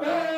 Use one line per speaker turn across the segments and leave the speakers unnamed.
Hey!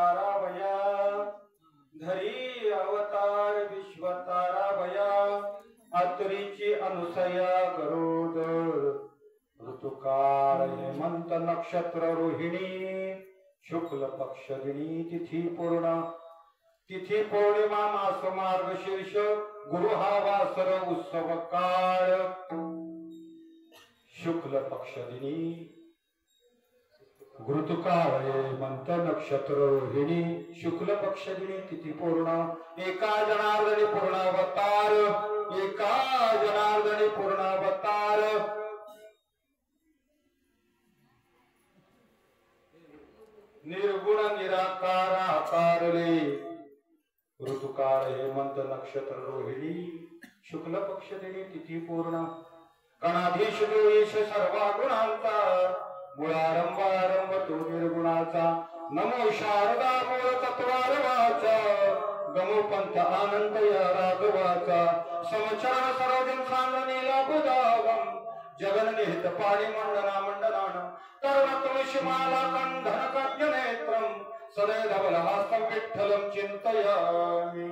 तारावया धरी अवतार विश्वतारावया अत्रीची अनुसया गरुड ऋतुकाळ हेमंत नक्षत्र रोहिणी शुक्ल पक्ष दिनी तिथी पौर्णिमा मास मार्गशीर्ष गुरु हा वासर उत्सव काळ शुक्ल पक्ष दिनी ऋतुकाळ हेमंत नक्षत्र रोहिणी शुक्ल पक्ष दिनी तिथी पूर्ण एका जनार्दनी पूर्णावतार एका जनार्दनी पूर्णावतार निर्गुण निराकार आकारले ऋतुकाळ हेमंत नक्षत्र रोहिणी शुक्ल पक्ष दिनी तिथी पूर्ण गणाधीश देश सर्व गुणांचा मूळारंभ आरंभ तो निर्गुणाचा नमो शारदा मूळ तत्वारवाचा गमो पंथ आनंद या राघवाचा समचरण सरोजन सांगणीला बुधागम जगन निहित पाणी मंडना मंडनान तरुण तुळशी माला कंधन काव्य नेत्रम सदैव धवल हास्तं विठ्ठलं चिंतयामि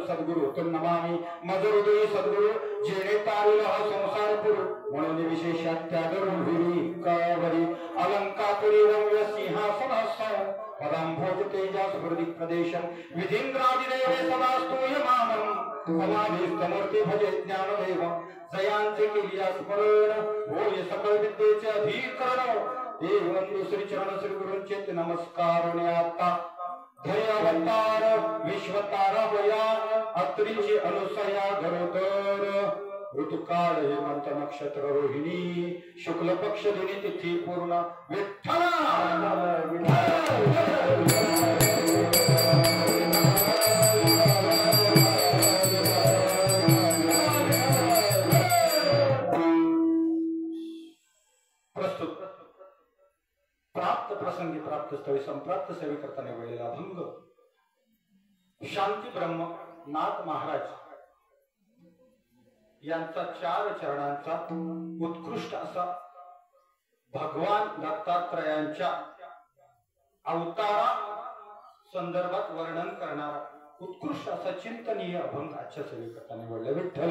सद्गुरु तुम नमामि मधुरुदय सद्गुरु जेणे तारुल हा संसार पुरु म्हणून विशेषात त्यागरुहिरी कावरी अलंकापुरी रम्य सिंहासनासं पदांभोज तेजास हृदि प्रदेशं विधींद्रादिदेवे सदा स्तूयमानं समाधिस्तमूर्ती भजे ज्ञानदेवं जयांचे केलिया स्मरण होय सकळ विद्येचे अधिकरण देवं श्री चरण श्री गुरूंचे नमस्कार आता धैर्यावतार विश्वतारा वया अत्रीची अनुसया गरोदर ऋतुकाळ हेमंत नक्षत्र रोहिणी शुक्ल पक्ष दिनी तिथी पूर्ण विठ्ठला प्राप्त प्रसंगी प्राप्त स्थळी संप्राप्त सेवे करताना वेळेला भंग शांती ब्रह्म नाथ महाराज यांचा 4 चरणांचा उत्कृष्ट असा भगवान दत्तात्रयांच्या अवतारा संदर्भात वर्णन करणारा उत्कृष्ट असा चिंतनीय अभंग आजच्या सेवे करताना निवडला विठ्ठल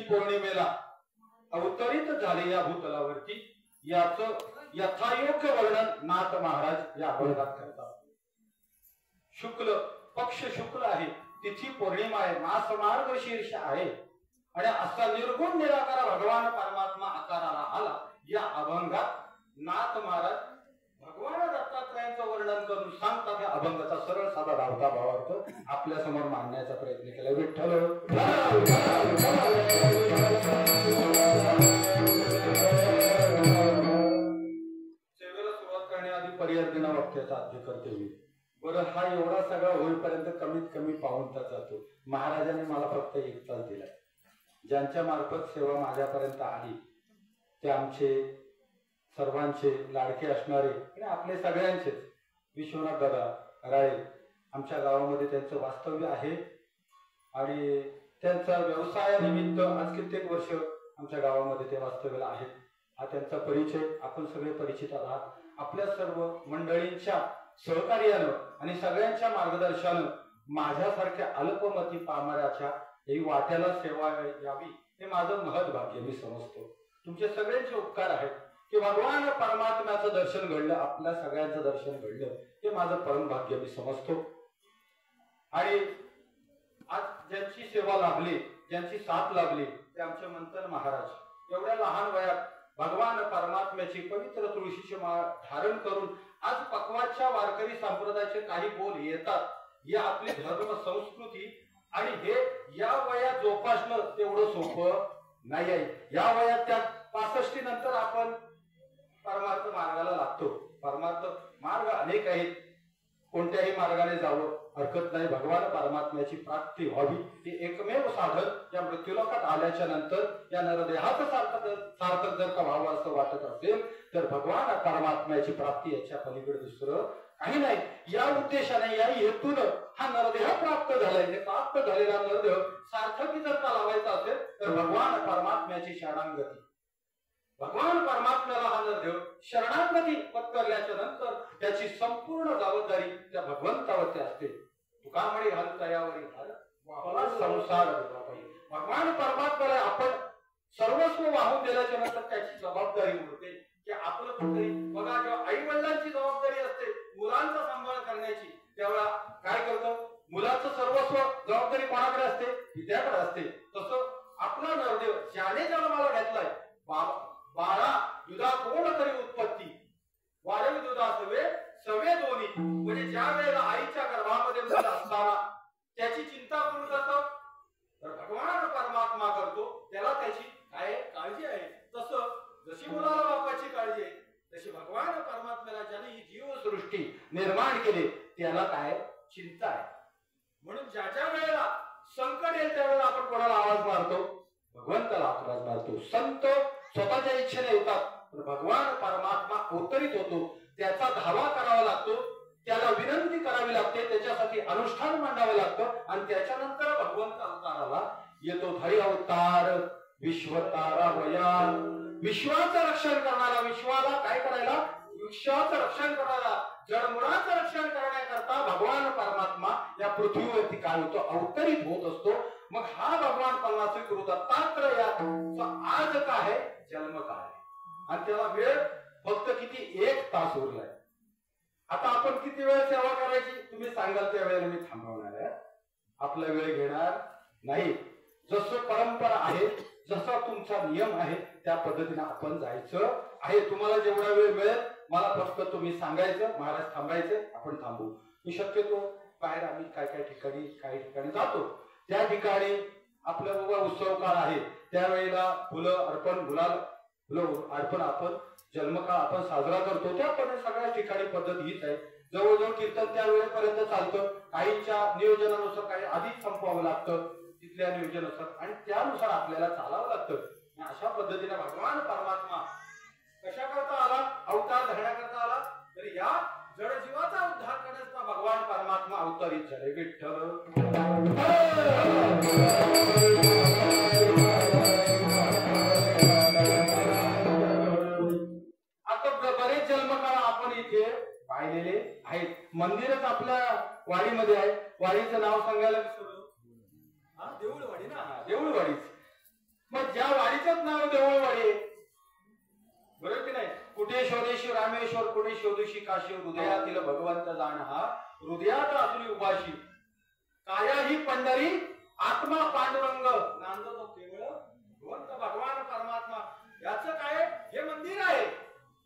पौर्णिमेला अवतरित झाले या भूतलावरती याच यथायोग्य वर्णन नाथ महाराज या अभंगात करतात. शुक्ल पक्ष शुक्ल आहे, तिथी पौर्णिमा आहे, मास मार्ग शीर्ष आहे आणि असा निर्गुण निराकार भगवान परमात्मा आकाराला आला. या अभंगात नाथ महाराज भगवान दत्तात्रयांचं वर्णन करून सांगतात. या अभंगाचा सरळ साधा धावता भावार्थ आपल्या समोर मांडण्याचा प्रयत्न केला. विठ्ठल सेवेला सुरुवात करण्याआधी पर्याय वाक्याचा अध्य करते होईल. बरं, हा एवढा सगळा होईपर्यंत कमीत कमी पाऊण तास जातो. महाराजांनी मला फक्त 1 तास दिला. ज्यांच्या मार्फत सेवा माझ्यापर्यंत आली ते आमचे सर्वांचे लाडके असणारे आणि आपले सगळ्यांचे विश्वनाथ दादा राळे आमच्या गावामध्ये त्यांचं वास्तव्य आहे आणि त्यांचा व्यवसायानिमित्त आज कित्येक वर्ष आमच्या गावामध्ये ते वास्तव्याला आहेत. हा त्यांचा परिचय आपण सगळे परिचित आहात. आपल्या सर्व मंडळींच्या सहकार्यानं आणि सगळ्यांच्या मार्गदर्शनानं माझ्यासारख्या अल्पमती पामराच्या ही वाट्याला सेवा यावी हे माझं महत् भाग्य मी समजतो. तुमचे सगळ्यांचे उपकार आहेत की भगवान परमात्म्याचं दर्शन घडलं, आपल्या सगळ्यांचं दर्शन घडलं हे माझं परम भाग्य मी समजतो. आणि आज ज्यांची सेवा लाभली, ज्यांची साथ लाभली ते आमचे मंथन महाराज एवढ्या लहान वयात भगवान परमात्म्याची पवित्र तुळशीची माळ धारण करून आज पक्वाच्या वारकरी संप्रदायाचे काही बोल येतात. या आपली धर्म संस्कृती आणि हे या वयात जोपासणं तेवढं सोपं नाही आहे. या वयात त्या 65 नंतर आपण परमार्थ मार्गाला लागतो. परमार्थ मार्ग अनेक आहेत, कोणत्याही मार्गाने जावं हरकत नाही. भगवान परमात्म्याची प्राप्ती व्हावी हे एकमेव साधन या मृत्यूलोकात आल्याच्या नंतर या नरदेहाचं सार्थक जर का व्हावं असं वाटत असेल तर भगवान परमात्म्याची प्राप्ती याच्या पलीकडे दुसरं काही नाही. या उद्देशाने या हेतून हा नरदेह प्राप्त झालाय. प्राप्त झालेला नरदेह सार्थकी जर का लावायचा असेल तर भगवान परमात्म्याची शरणागती, भगवान परमात्म्याला हा नरदेह शरणागती पत्करल्याच्या नंतर त्याची संपूर्ण जबाबदारी त्या भगवंतावरती असते. तुका म्हणे हल तयावरी हल वापला संसार. भगवान परमात्म्याला आपण सर्वस्व वाहून दिल्याच्या नंतर त्याची जबाबदारी उरते की आपलं कुठे बघा. जेव्हा आई वडिलांची जबाबदारी असते मुलांचा सांभाळ करण्याची, त्यावेळेला काय करतो, मुलाचं सर्वस्व जबाबदारी कोणाकडे असते, पित्याकडे असते. तसं आपला नरदेव ज्याने जन्माला घेतलाय, बाळा दुधा कोण तरी उत्पत्ती वाढवी दुधा सवे दोन्ही, म्हणजे ज्या वेळेला आईच्या गर्भामध्ये मुलं असताना त्याची चिंता कोण करतो तर भगवान परमात्मा करतो. त्याला त्याची काय काळजी आहे. तसं जशी मुलाला बापाची काळजी आहे तशी भगवान परमात्म्याला ज्याने ही जीवसृष्टी निर्माण केली त्याला काय चिंता आहे. म्हणून ज्या ज्या वेळेला संकट येईल त्यावेळेला आपण कोणाला आवाज मारतो, भगवंताला आवाज मारतो. संत स्वतःच्या इच्छेने येतात तर भगवान परमात्मा अवतरित होतो. त्याचा धावा करावा लागतो, त्याला विनंती करावी लागते, त्याच्यासाठी अनुष्ठान मांडावं लागतं आणि त्याच्यानंतर भगवंत अवताराला येतो. हरी अवतार विश्वतारा वया, विश्वाचं रक्षण करणारा, विश्वाला काय करायला, विश्वाचं रक्षण करणारा, जडमुळाचं रक्षण करण्याकरता भगवान परमात्मा या पृथ्वीवरती काय होतो, अवतरित होत असतो. मग हा भगवान परमात्मा गुरु दत्तात्रयाचा आज काय आहे, जन्म काय आहे आणि त्याला वेळ फक्त किती 1 तास उरलाय. आता आपण किती वेळ सेवा करायची तुम्ही सांगाल त्या वेळेला मी थांबवणार आहे, आपला वेळ घेणार नाही. जसं परंपरा आहे, जसा तुमचा नियम आहे त्या पद्धतीने आपण जायचं आहे. तुम्हाला जेवढा वेळ मिळेल मला फक्त तुम्ही सांगायचं, महाराज थांबायचे, आपण थांबू. मी शक्यतो बाहेर आम्ही काही ठिकाणी जातो. त्या ठिकाणी आपला बाबा उत्सव काळ आहे, त्यावेळेला फुलं अर्पण, गुलाल फुलं अर्पण आपण जन्मकाळ आपण साजरा करतो. त्या पण सगळ्या ठिकाणी पद्धत हीच आहे. जवळजवळ कीर्तन त्या वेळेपर्यंत चालतं. काहींच्या नियोजनानुसार काही आधीच संपवावं लागतं तिथल्या नियोजनानुसार, आणि त्यानुसार आपल्याला चालावं लागतं. अशा पद्धतीने भगवान परमात्मा कशा करता आला, अवतार धरण्याकरता आला, तर या जडजीवाचा उद्धार करण्याचा भगवान परमात्मा अवतरित झाले. विठ्ठल आता बरेच जन्मकाळ आपण इथे पाहिलेले आहेत. मंदिरच आपल्या वाडीमध्ये आहे. वाडीचं नाव सांगायला विसरलो. देऊळवाडी ना, देऊळवाडीच. मग ज्या वाडीचंच नाव देऊळवाडी आहे, बरोबर की नाही. कुठे शोधेशी रामेश्वर, कुठे शोधेशी काशी, हृदयातील भगवंत जाण हा हृदयात असली उभाशी. कायाही पंढरी आत्मा पांडुरंग, नांदतो केवळ भगवंत भगवान परमात्मा. याचं काय, हे मंदिर आहे.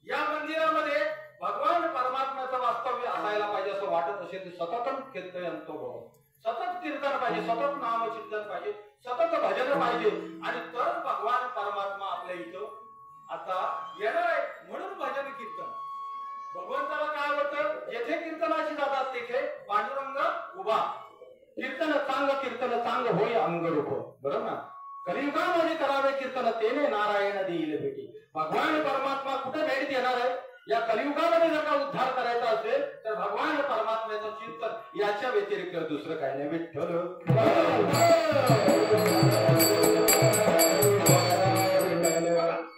या मंदिरामध्ये भगवान परमात्म्याचं वास्तव्य असायला पाहिजे असं वाटत असेल तर सतत कीर्तयंतो भव, सतत कीर्तन पाहिजे, सतत नामचिंतन पाहिजे, सतत भजन पाहिजे, आणि तर भगवान परमात्मा आपल्या इथं आता येणार आहे. म्हणून भजन कीर्तन भगवंताला काय होतं, जेथे कीर्तनाची जातात तेथे पांडुरंग उभा. कीर्तन चांग होय अंगरूप, बरोबर ना. कलियुगामध्ये करावे कीर्तन, तेने नारायण देईल भेटी. भगवान परमात्मा कुठे भेट देणार आहे, या कलियुगामध्ये जर का उद्धार करायचा असेल तर भगवान परमात्म्याचं चिंतन, याच्या व्यतिरिक्त दुसरं काही नाही. विठ्ठल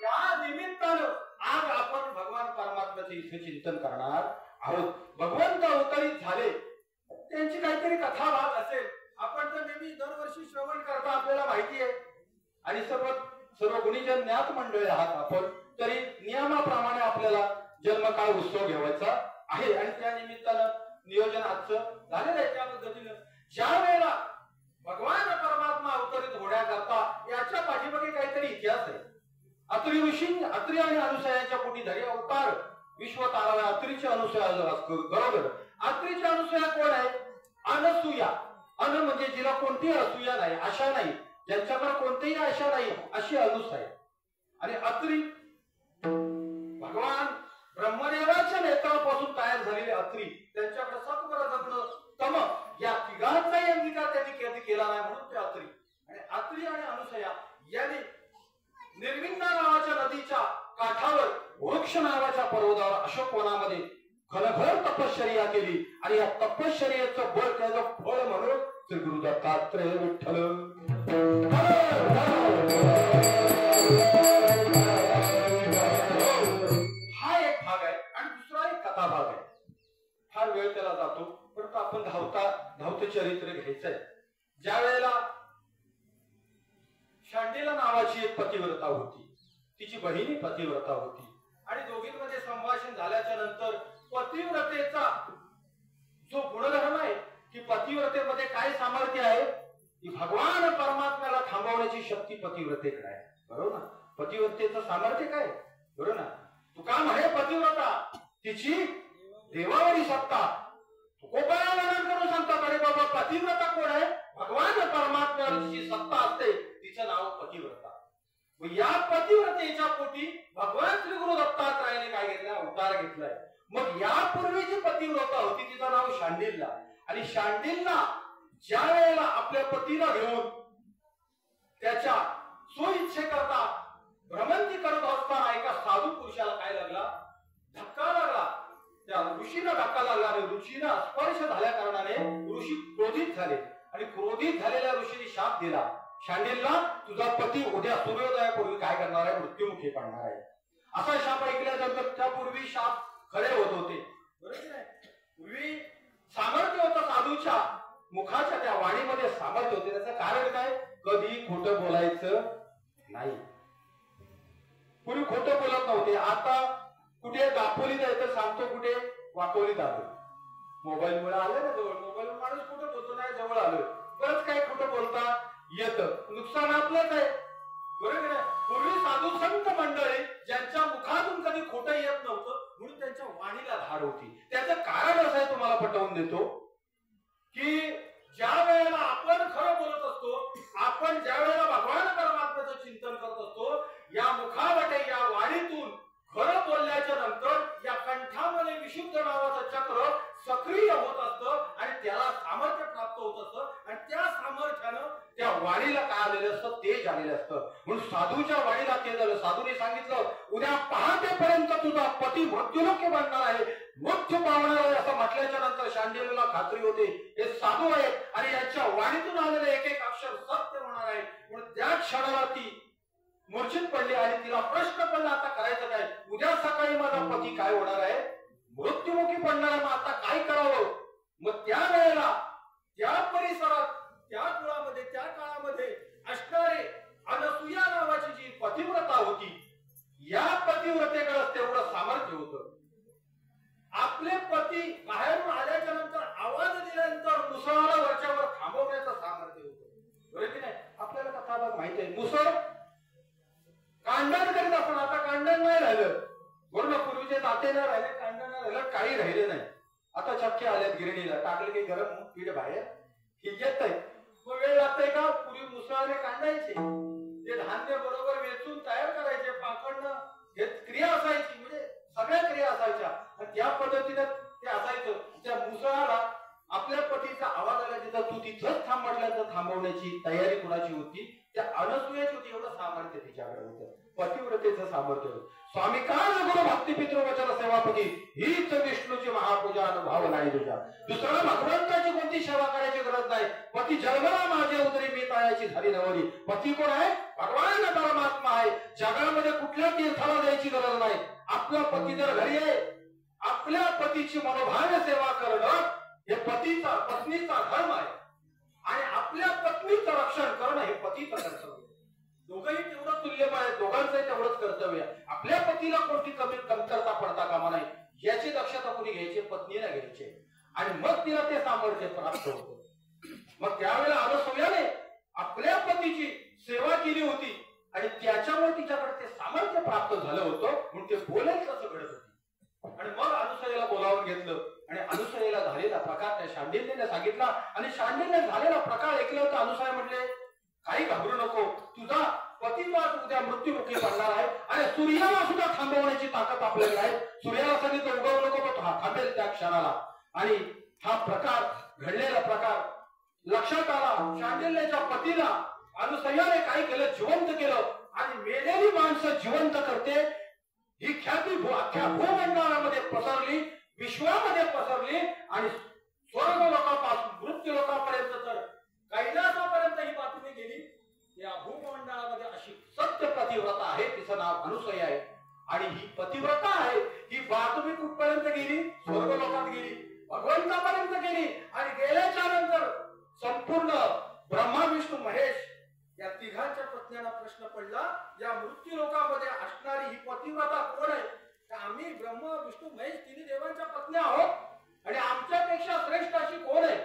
त्या निमित्तानं आज आपण भगवान परमात्म्याचं इथे चिंतन करणार आहोत. भगवंत अवतरित झाले, त्यांची काहीतरी कथा भाग असेल. आपण तर नेहमी दरवर्षी श्रवण करता, आपल्याला माहिती आहे. आणि सर्व गुणीजन ज्ञात मंडळी आहात आपण, तरी नियमाप्रमाणे आपल्याला जन्मकाळ उत्सव घ्यावायचा आहे. आणि त्या निमित्तानं नियोजन आजचं झालेलं आहे. त्या पद्धतीनं ज्या वेळेला भगवान परमात्मा अवतरित होण्याकरता याच्या पाठीमागे काहीतरी इतिहास आहे. अत्री ऋषी, अत्री आणि अनुसयांच्या पोटी धरी अवतार विश्व ताराव्या. अत्रीचे अनुसया बरोबर. अत्रीचे अनुसया कोण आहे, अनसूया. अन म्हणजे जिला कोणतीही असूया नाही, आशा नाही, ज्यांच्याकडे कोणतीही आशा नाही, अशी अनुस आहे. आणि अत्री भगवान ब्रह्मदेवाच्या नेत्रापासून तयार झालेले अत्री, त्यांच्याकडे सत्वर जगणं तम या तिघांचाही अंगीकार त्यांनी कधी केला नाही, म्हणून ते अत्री. आणि अत्री आणि अनुसया यांनी निर्विंदा नावाच्या नदीच्या काठावर वृक्ष नावाच्या पर्वतावर अशोकवनामध्ये घनघोर तपश्चर्या केली. आणि या तपश्चर्याचं बळ, त्याचं फळ म्हणून श्री गुरु दत्तात्रय विठ्ठल. हा एक भाग आहे. आणि दुसरा एक कथा भाग आहे. फार वेळ त्याला जातो, परंतु आपण धावतं चरित्र घ्यायचंय. ज्या वेळेला शांडिला नावाची एक पतिव्रता होती, तिची बहिणी पतिव्रता होती, आणि दोघींमध्ये संभाषण झाल्याच्या नंतर पतिव्रतेचा जो गुणधर्म आहे, की पतिव्रतेमध्ये काय सामर्थ्य आहे, की भगवान परमात्म्याला थांबवण्याची शक्ती पतिव्रतेकडे आहे, बरोबर ना. पतिव्रतेचं सामर्थ्य काय, बरोबर ना. तुका म्हणे पतिव्रता तिची देवावरी सत्ता. तुकोबाला वर्णन करून सांगतात, अरे बाबा पतिव्रता कोण आहे, भगवान परमात्म्याची सत्ता असते, तिचं नाव पतिव्रता. या पतिव्रतेच्या पोटी भगवान श्री गुरु दत्तात्रयाने काय घेतलं, अवतार घेतलाय. मग यापूर्वीची पतिव्रता होती, तिचं नाव शांडिल्ला. आणि शांडिल्ला ज्या वेळेला आपल्या पतीला घेऊन त्याच्या स्वइच्छेकरता भ्रमंती करत असताना एका साधू पुरुषाला काय लागला, धक्का लागला. त्या ऋषीला धक्का लागला आणि ऋषीला स्पर्श झाल्या कारणाने ऋषी क्रोधित झाले. आणि क्रोधित झालेल्या ऋषीने शाप दिला, शांडिल्ला तुझा पती उद्या सूर्योदयापूर्वी काय करणार आहे, मृत्युमुखी पडणार आहे. असा शाप ऐकल्यानंतर त्यापूर्वी शाप खरे होत होते, बरोबर आहे. पूर्वी सामर्थ्य होतं साधूच्या मुखाच्या, त्या वाणीमध्ये सामर्थ्य होते. त्याचं कारण काय, कधी खोटं बोलायचं नाही. पूर्वी खोटं बोलत नव्हते. आता कुठे दापोलीत आहे तर सांगतो, कुठे वाकोलीत आलो. मोबाईल मुळे आले ना जवळ, मोबाईल माणूस कुठं बोलतो नाही, जवळ आलोय. बरंच काय खोटं बोलता. येतं, नुकसान आपलंच आहे. बरोबर आहे. पूर्वी साधू संत मंडळी ज्यांच्या मुखातून कधी खोटं येत नव्हतं म्हणून त्यांच्या वाणीला धार होती. त्याचं कारण असं आहे, तुम्हाला पटवून देतो की ज्या वेळेला आपण खरं बोलत असतो, आपण ज्या वेळेला भगवान परमात्म्याचं चिंतन करत असतो, या मुखावटे या वाणीतून खरं बोलल्याच्या नंतर या कंठामध्ये विशुद्ध नावाचं चक्र सक्रिय होत असतं आणि त्याला सामर्थ्य प्राप्त होत असतं आणि त्या सामर्थ्यानं त्या वाणीला काय आलेलं असतं, तेज आलेलं असतं. म्हणून साधूच्या वाणीला तेज झालं. साधूने सांगितलं, उद्या पहाटेपर्यंत तुझा पती मृत्युलोकी बनणार आहे, मृत्यू पावणार आहे असं म्हटल्याच्या नंतर शांडिल्यला खात्री होते हे साधू आहे आणि यांच्या वाणीतून आलेलं एक एक अक्षर सत्य होणार आहे. म्हणून त्या क्षणाला ती मूर्छित पडली आणि तिला प्रश्न पडला, आता करायचं काय? उद्या सकाळी माझा पती काय होणार आहे, मृत्युमुखी पडणार आहे, मग आता काय करावं? मग त्या वेळेला त्या परिसरात त्या कुळामध्ये त्या काळामध्ये असणारे अनसुया नावाची जी पतिव्रता होती, या पतिव्रतेकडे तेवढं सामर्थ्य होतं. आपले पती बाहेरून आल्याच्या नंतर आवाज दिल्यानंतर मुसळाला वरच्यावर थांबवण्याचं सामर्थ्य होतं. बरोबर की नाही? आपल्याला कथा माहिती आहे, मुसळ कांडण करीत असताना आता कांडण नाही राहिलं. बरोबर, पूर्वीचे दाते नाही राहिले, कांडण नाही राहिलं, काही राहिले नाही. आता चक्के आल्यात गिरणीला, टाकले की गरम पीठ बाहेर ही येत आहे. मग वेळ लागतंय का? पूर्वी मुसळाने कांडायचे, ते धान्य बरोबर वेचून तयार करायचे, पाकडणं हे क्रिया असायची, म्हणजे सगळ्या क्रिया असायच्या आणि त्या पद्धतीने ते असायचं. त्या मुसळाला आपल्या पतीचा आवाज आला तिथं तू तिथंच थांब म्हटल्यानंतर थांबवण्याची तयारी कुणाची होती? त्या अनसुयाची होती. एवढं सामर्थ्य तिच्याकडे होतं, पतिव्रतेचं सामर्थ्य होतं. स्वामी काल गुरु भक्ती पितृवचन सेवापती हीच विष्णूची महापूजा, अनुभव नाही तुझ्या. दुसऱ्या भगवंताची कोणती सेवा करायची गरज नाही. पती जन्मला माझ्या उदरी मी तायाची झाली नवरी. पती कोण आहे? भगवान परमात्मा आहे. जगामध्ये कुठल्या तीर्थाला जायची गरज नाही. आपला पती जर घरी आहे, आपल्या पतीची मनोभावे सेवा करणं हे पतीचा पत्नीचा धर्म आहे आणि आपल्या पत्नीचं रक्षण करणं हे पतीचं कर्तव्य. दोघंही तेवढं तुल्यबळ आहे, दोघांचं तेवढंच कर्तव्य आहे. आपल्या पतीला कोणती कमतरता पडता कामा नाही याची दक्षता कोणी घ्यायची? पत्नीला घ्यायची आणि मग तिला ते सामर्थ्य प्राप्त होतं. मग त्यावेळेला अनसुयाने आपल्या पतीची सेवा केली होती आणि त्याच्यामुळे तिच्याकडे ते सामर्थ्य प्राप्त झालं होतं म्हणून ते बोलेल तसं घडत होती. आणि मग अनुसयेला बोलावून घेतलं आणि अनुसयेला झालेला प्रकार त्या शांडिल्यने सांगितला आणि शांडिल्यने झालेला प्रकार ऐकला होता. अनुसया म्हटले, काही घाबरू नको, तुझा पती उद्या मृत्युमुखी पडणार आहे आणि सूर्याला सुद्धा थांबवण्याची ताकद आपल्याकडे आहे. सूर्याला सांगितलं उगवू नको, पण हा थांबेल त्या क्षणाला. आणि हा प्रकार घडलेला प्रकार लक्षात आला. शांडिल्यच्या पतीला अनुसयाने काय केलं? जिवंत केलं आणि मेलेली माणसं जिवंत करते ही ख्याती अख्ख्या भूमंडळामध्ये पसरली, विश्वामध्ये पसरली आणि स्वर्ग लोकांपासून मृत्यू लोकांपर्यंत तर कैलासापर्यंत ही बातमी गेली. या भूमंडळामध्ये अशी सत्य पतिव्रता आहे, तिचं नाव अनुसया आहे आणि ही पतिव्रता आहे. ही बातमी कुठपर्यंत गेली? स्वर्ग लोकात गेली, भगवंतापर्यंत गेली आणि गेल्याच्या नंतर संपूर्ण ब्रह्मा विष्णू महेश या तिघांच्या पत्न्यांना प्रश्न पडला, या मृत्यू लोकांमध्ये असणारी ही पतिव्रता कोण आहे? आम्ही ब्रह्मा विष्णू महेश तिन्ही देवांच्या पत्न्या आहोत आणि आमच्यापेक्षा श्रेष्ठ अशी कोण आहे?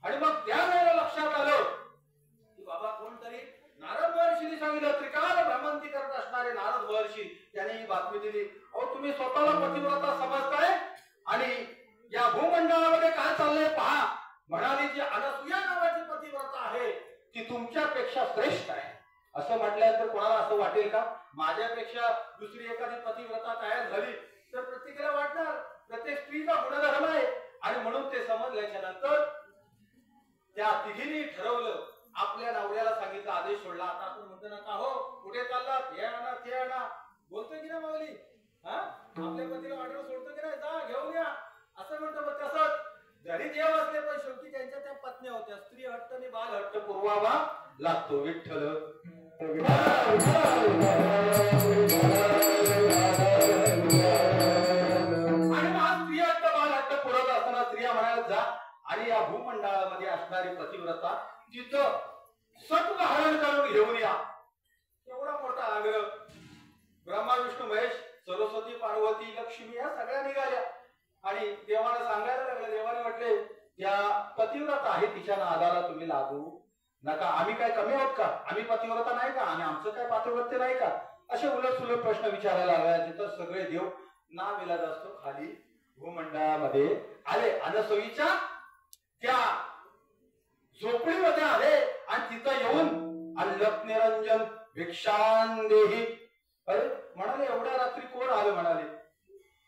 आणि मग त्यावेळेला लक्षात आलं की बाबा कोणतरी नारद महर्षीने सांगितलं. त्रिकाल भ्रमंती करत असणारे नारद महर्षी त्यांनी ही बातमी दिली. अहो तुम्ही स्वतःला पतिव्रता समजताय आणि या भूमंडळामध्ये काय चाललंय पहा. म्हणाली जी अनसुया नावाची पतिव्रता आहे ती तुमच्यापेक्षा श्रेष्ठ आहे. असं म्हटल्यानंतर कोणाला असं वाटेल का माझ्यापेक्षा दुसरी एखादी पतिव्रता तयार झाली तर प्रत्येकाला वाटणार प्रत्येक स्त्रीचा गुणधर्म आहे. आणि म्हणून ते समजल्याच्या नंतर त्या तिघींनी ठरवलं, आपल्या नवऱ्याला सांगितलं, आदेश सोडला. आता आपण म्हणतो ना का हो कुठे चाललात, हे आणा ते आणा, बोलतोय की ना माऊली? हा, आपल्या पतीला ऑर्डर सोडतो की नाही, जा घेऊन या असं म्हणतो. मग तसंच घरी देव असले पण शेवटी त्यांच्या त्या पत्न्या होत्या. स्त्री हट्ट आणि बाल हट्ट पुरवावा लागतो. विठ्ठल आणि मग स्त्री हट्ट बाल हट्ट पुरवत असताना स्त्रिया म्हणायला जा आणि या भूमंडळामध्ये असणारी पतिव्रता तिथं सत्व हरण करून घेऊन या. एवढा मोठा आग्रह. ब्रह्मा विष्णू महेश सरस्वती पार्वती लक्ष्मी या सगळ्या निघाल्या आणि देवाला सांगायला लागले. देवाने म्हटले त्या पतिव्रता आहे तिच्या नादाला तुम्ही लागू नका आम्ही काय कमी आहोत का, आम्ही पतिव्रता नाही का, आणि आमचं काय पातिव्रत्य नाही का, असे उलट सुलट प्रश्न विचारायला लागले. तर सगळे देव नाविलाज असतो खाली भूमंडळामध्ये आले. अनसोयीच्या त्या झोपडीमध्ये आले आणि तिथं येऊन अल्लक निरंजन भिक्षान देही. अरे म्हणाले एवढ्या रात्री कोण आलं, म्हणाले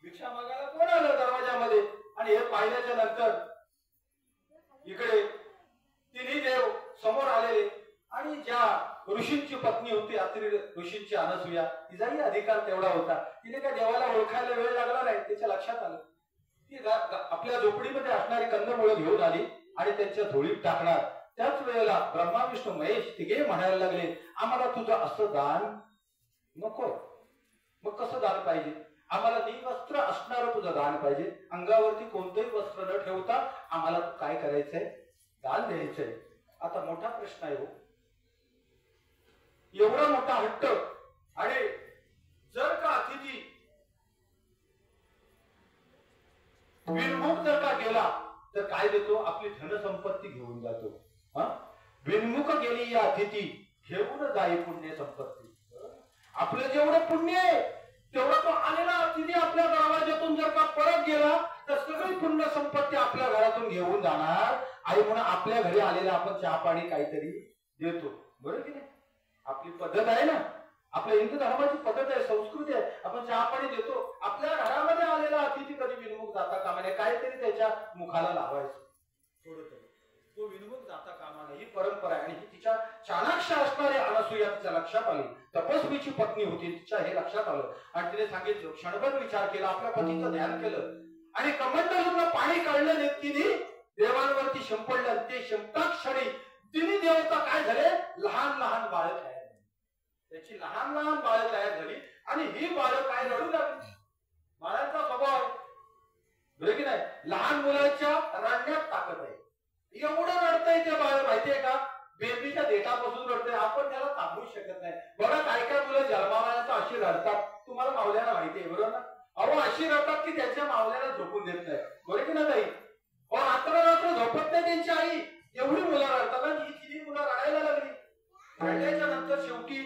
भिक्षा मागायला कोण आलं दरवाजामध्ये. आणि हे पाहिल्याच्या नंतर इकडे तिन्ही देव समोर आलेले आणि ज्या ऋषींची पत्नी होती अत्रि ऋषींची अनसुया, तिचाही अधिकार तेवढा होता. तिने काय देवाला ओळखायला वेळ लागला नाही, त्याच्या लक्षात आलं. ती आपल्या झोपडीमध्ये असणारी कंदमुळं घेऊन आली आणि त्यांच्या झोळीत टाकणार. त्याच वेळेला ब्रह्मा विष्णू महेश तिघे म्हणायला लागले, आम्हाला तुझं असं दान नको. मग कसं दान पाहिजे, आम्हाला निवस्त्र असणारं तुझं दान पाहिजे. अंगावरती कोणतंही वस्त्र न ठेवता आम्हाला काय करायचंय, दान द्यायचंय. आता मोठा प्रश्न आहे, एवढा मोठा हट्ट. आणि जर का अतिथी बिनमुख जर का गेला तर काय देतो, आपली धनसंपत्ती घेऊन जातो. बिनमुख गेली या अतिथी घेऊन जाई पुण्य संपत्ती. आपलं जेवढं पुण्य आहे तेवढं तो आलेला अतिथी आपल्या दरवाज्यातून जर का परत गेला तर सगळी पुण्य संपत्ती आपल्या घरातून घेऊन जाणार. आई म्हणून आपल्या घरी आलेला आपण चहा पाणी काहीतरी देतो, बरोबर की नाही. आपली पद्धत आहे ना, आपल्या हिंदू धर्माची पद्धत आहे, संस्कृती आहे, आपण चहा पाणी देतो. आपल्या घरामध्ये आलेला अतिथी कधी विनमुख जाता कामा नये, काहीतरी त्याच्या मुखाला लावायचं थोडं तरी, तो विनमुख जाता कामा नये, ही परंपरा आहे. आणि ही तिच्या चाणाक्ष असणारे अनसुया तिच्या लक्षात आली. तपस्वीची पत्नी होती, तिच्या हे लक्षात आलं आणि तिने सांगितलं, क्षणभर विचार केला, आपल्या पतीचं ध्यान केलं आणि कमंडलून पाणी काढलं नेत्तीने देवांवरती शिंपडलं. ते शिंपताक्षणी तिन्ही देवता काय झाले, लहान लहान बाळ तयार झाली. त्याची लहान लहान बाळ तयार झाली आणि ही बाळ काय रडू लागली. बाळांचा स्वभाव बरं की नाही, लहान मुलांच्या रडण्यात ताकद आहे. एवढं रडतंय ते बाळ माहितीये का, बेबीच्या देठापासून रडतंय, आपण त्याला थांबवू शकत नाही. बघा काय काय मुलं जन्मावयाचं अशी रडतात, तुम्हाला मावल्याला माहितीये बरोबर ना. अहो अशी रडतात की त्यांच्या मावल्याला झोपून देत नाही, बरं की ना ताई. अहो रात्र रात्र झोपत नाही त्यांची आई, एवढी मुलं रडतात. आणि ही तिन्ही मुलं रडायला लागली. रडल्याच्या नंतर शेवटी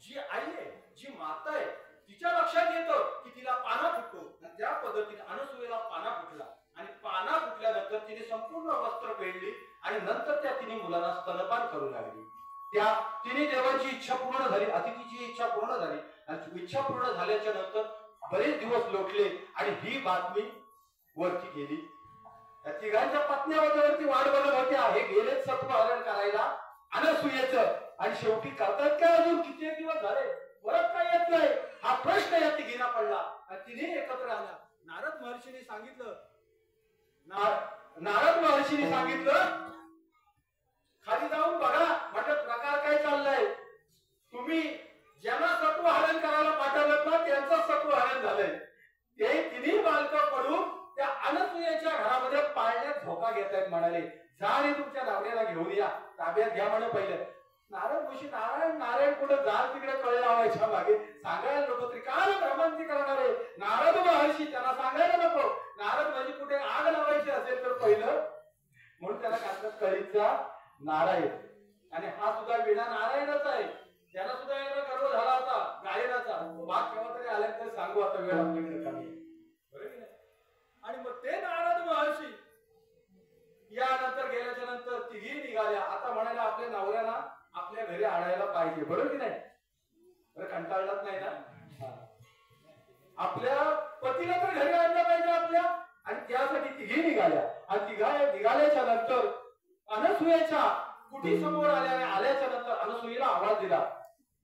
जी आई आहे, जी माता आहे, तिच्या लक्षात येतं की तिला पाना फुटतो. त्या पद्धतीने अनसुयेला पाना फुटला आणि पाना फुटल्यानंतर तिने संपूर्ण वस्त्र पेडली आणि नंतर त्या तिन्ही मुलांना स्तनपान करू लागली. त्या तिन्ही देवांची इच्छा पूर्ण झाली, अतिथीची इच्छा पूर्ण झाली आणि इच्छा पूर्ण झाल्याच्या नंतर बरेच दिवस लोटले आणि ही बातमी वरती गेली. त्या तिघांच्या पत्न्या वरती वाट बघत होत्या, हे गेलेच सत्वहरण करायला अनसुयेचं. आणि शेवटी करतात काय, अजून किती दिवस झाले परत काय येत नाही, हा प्रश्न या तिघींना पडला आणि तिने एकत्र आला. नारद महर्षीने सांगितलं, नारद महर्षीने सांगितलं खाली जाऊन बघा, म्हटलं प्रकार काय चाललाय. तुम्ही ज्यांना सत्वहरण करायला पाठवलं ना त्यांचं सत्वहरण झालंय. ते तिन्ही बालकं पडून त्या अनसुयेच्या घरामध्ये पाळण्यात झोका घेत आहेत. म्हणाले जा आणि तुमच्या नवऱ्याला घेऊन या, ताब्यात घ्या म्हणे. पहिलं नारद ऋषी नारायण नारायण कुठं जाल तिकडे कळे लावायच्या मागे सांगायला नको, त्रिकाल भ्रमंती करणारे नारद महर्षी त्यांना सांगायला नको. नारद म्हणजे कुठे आग लावायची असेल तर पहिलं म्हणून त्याला काय कळीचा नारायण. आणि हा सुद्धा विणा नारायणच आहे. त्याला सुद्धा एवढा गर्व झाला होता गायनाचा. भाग केव्हा तरी आल्या तर सांगू, आता वेळ आपल्याकडे कमी आहे, बरोबर की नाही. आणि मग ते नारद महर्षी यानंतर गेल्याच्या नंतर तिघी निघाल्या. आता म्हणायला आपल्या नवऱ्याला आपल्या घरी आणायला पाहिजे, बरोबर की नाही. बरं कंटाळलाच नाही ना, आपल्या पतीला तर घरी आणलं पाहिजे आपल्या. आणि त्यासाठी तिघी निघाल्या. आणि निघाल्याच्या नंतर अनसुयेच्या कुठी समोर आल्याच्या नंतर अनसुयेला आवाज दिला.